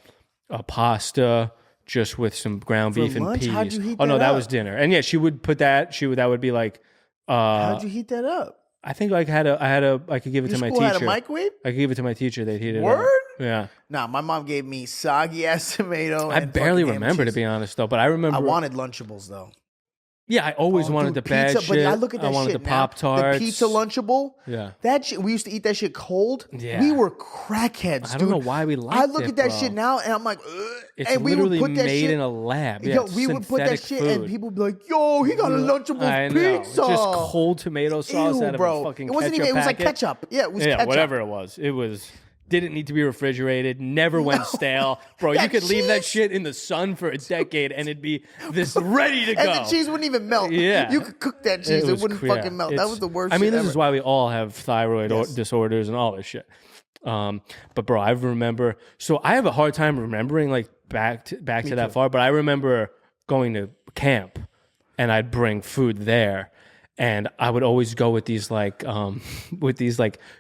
pasta just with some ground beef and lunch? peas. How'd you heat oh no, that that up? was dinner. And yeah, she would put that. That would be like. How'd you heat that up? I think like I could give it Your to my school teacher. had a microwave? I could give it to my teacher. They'd heat it up. Word? Yeah. Nah, my mom gave me soggy ass tomato. I and barely fucking ham and remember, to cheese. be honest, though. But I remember. I wanted Lunchables though. Yeah, I always wanted Dude, the bad pizza, shit. But I look at that I wanted shit the now. Pop-Tarts. The pizza Lunchable. Yeah. That shit, we used to eat that shit cold. Yeah. We were crackheads, I don't dude. know why we liked I look it, at that bro. shit now and I'm like, ugh. It's and we literally would put that made shit in a lab. Yeah, Yo, it's we would put that synthetic shit and food. people would be like, yo, he got a Lunchables I know. pizza. Just cold tomato sauce Ew, out of bro. a fucking It wasn't ketchup even, it was like packet. ketchup. Yeah, it was Yeah, ketchup. whatever it was. It was didn't need to be refrigerated, never went stale. Bro, you That could leave that cheese- shit in the sun for a decade and it'd be this ready to go. And the cheese wouldn't even melt. Yeah. You could cook that cheese. It was wouldn't yeah, fucking melt. That it's- was the worst I mean, shit this ever. is why we all have thyroid Yes. disorders and all this shit. But bro, I remember. So I have a hard time remembering like back to that far. But I remember going to camp, and I'd bring food there, and I would always go with these like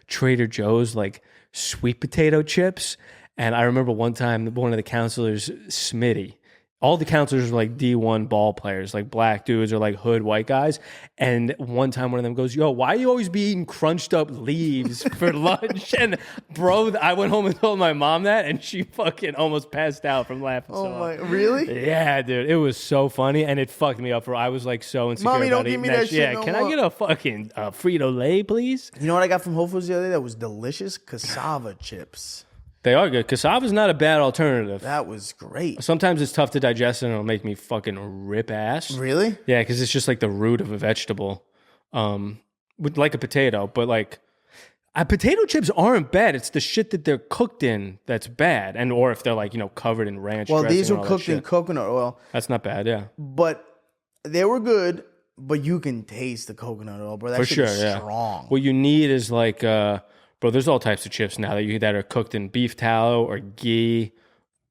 Trader Joe's like sweet potato chips. And I remember one time one of the counselors, Smitty. All the counselors were like D1 ball players, like black dudes or like hood white guys. And one time one of them goes, yo, why you always be eating crunched up leaves for lunch? And bro, I went home and told my mom that, and she fucking almost passed out from laughing. Oh so my, hard. really? Yeah, dude. It was so funny, and it fucked me up. For I was like so insecure Mommy, don't about give eating me that shit Yeah, no can more. I get a fucking Frito-Lay, please? You know what I got from Whole Foods the other day that was delicious? Cassava chips. They are good. Cassava's not a bad alternative. That was great. Sometimes it's tough to digest, and it'll make me fucking rip ass. Really? Yeah, because it's just like the root of a vegetable, with like a potato. But like, potato chips aren't bad. It's the shit that they're cooked in that's bad, and or if they're like covered in ranch. Well, dressing these and were all that cooked in shit. coconut oil, That's not bad. Yeah, but they were good. But you can taste the coconut oil, bro. That for shit sure. is Yeah. strong. What you need is like, bro. There's all types of chips now that are cooked in beef tallow or ghee.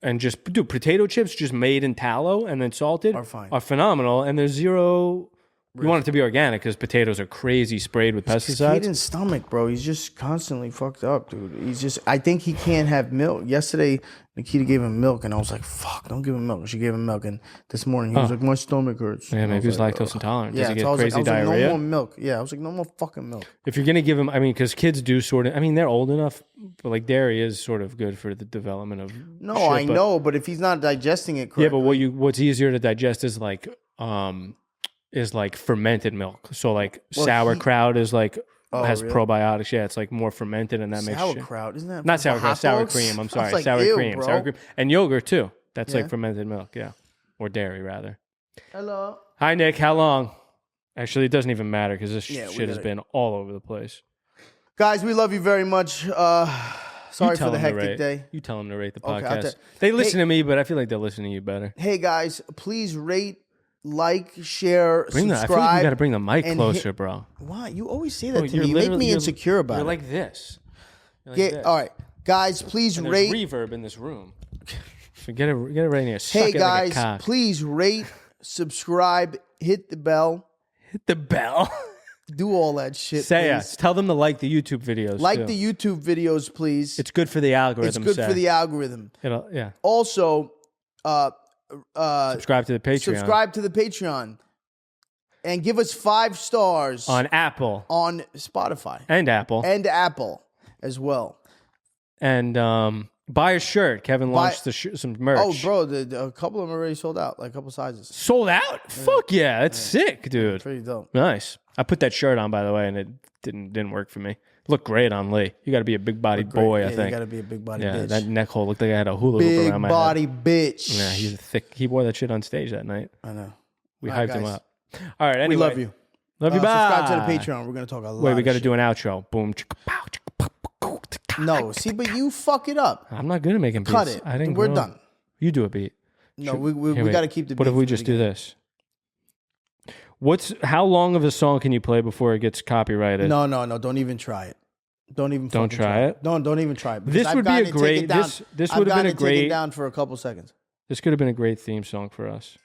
And just potato chips just made in tallow and then salted Are fine. are phenomenal. And there's zero. You want it to be organic because potatoes are crazy sprayed with pesticides. Kaden's stomach, bro. He's just constantly fucked up, dude. I think he can't have milk. Yesterday, Nikita gave him milk, and I was like, fuck, don't give him milk. She gave him milk, and this morning he was like, my stomach hurts. Yeah, And I maybe he's was like, lactose intolerant. Does Yeah, he get so I was like, crazy diarrhea? no more milk. Yeah, I was like, no more fucking milk. If you're gonna give them, I mean, because kids do sort of. I mean, they're old enough, but like dairy is sort of good for the development of. No, shit, I know, but if he's not digesting it correctly. Yeah, but what's easier to digest is like fermented milk. So like sauerkraut is like has really? probiotics. Yeah, it's like more fermented, and that makes shit. sauerkraut, isn't that Not for sauerkraut, hot sour dogs? cream. I'm I was sorry, like, sour ew, cream, bro. sour cream, and yogurt too. That's Yeah. like fermented milk. Yeah, or dairy rather. Hello. Hi Nick, how long? Actually, it doesn't even matter because this Yeah, we shit has gotta- been all over the place. Guys, we love you very much. Sorry tell for the them to hectic rate. day. You tell them to rate the Okay, I'll podcast. tell- They listen Hey- to me, but I feel like they're listening to you better. Hey guys, please rate, like, share, Bring subscribe. I feel like you got to bring the mic and closer, hit- bro. Why? You always say that to You're me. You make literally- me you're- insecure about You're it. like this. You're like Yeah, this. all right, guys, please And there's rate. reverb in this room. So get it right in here. Suck Hey it like a guys, cock. please rate, subscribe, hit the bell, Hit the bell. do all that shit. Say please. yes. Tell them to like the YouTube videos. Like too. the YouTube videos, please. It's good for the algorithm. It's good for the algorithm. Yeah. Also, Subscribe to the Patreon. subscribe to the Patreon and give us 5 stars On Apple on Spotify and Apple. and Apple as well. And buy a shirt. Kevin launched some merch. Oh, bro, a couple of them already sold out, like a couple sizes. Sold out? Fuck yeah. That's sick, dude. Pretty dope. Nice. I put that shirt on, by the way, and it didn't work for me. Looked great on Lee. You got to be a big bodied boy, Yeah, I think. you got to be a big body Yeah, bitch. that neck hole looked like I had a hula hoop Big around my body head. bitch. Yeah, he's thick. He wore that shit on stage that night. I know. We All right, hyped him guys. up. All right, anyway. We love you. Love you. Bye. Subscribe to the Patreon. We're going to talk a lot Wait, we of got to shit. do an outro. Boom. Chicka, pow, chicka, pow, pow, chicka. No, see, but you fuck it up. I'm not good at making beats. Cut it. I didn't We're grow up. done. You do a beat. No, Here, we wait. got to keep the What beat if we for the just do beginning. this? How long of a song can you play before it gets copyrighted? No. Don't even try it. Don't even Don't fucking try it? Don't even try it. because This I've would be gotten a it taken great- down- this I've would have been gotten a it taken great- down for a couple seconds. This could have been a great theme song for us.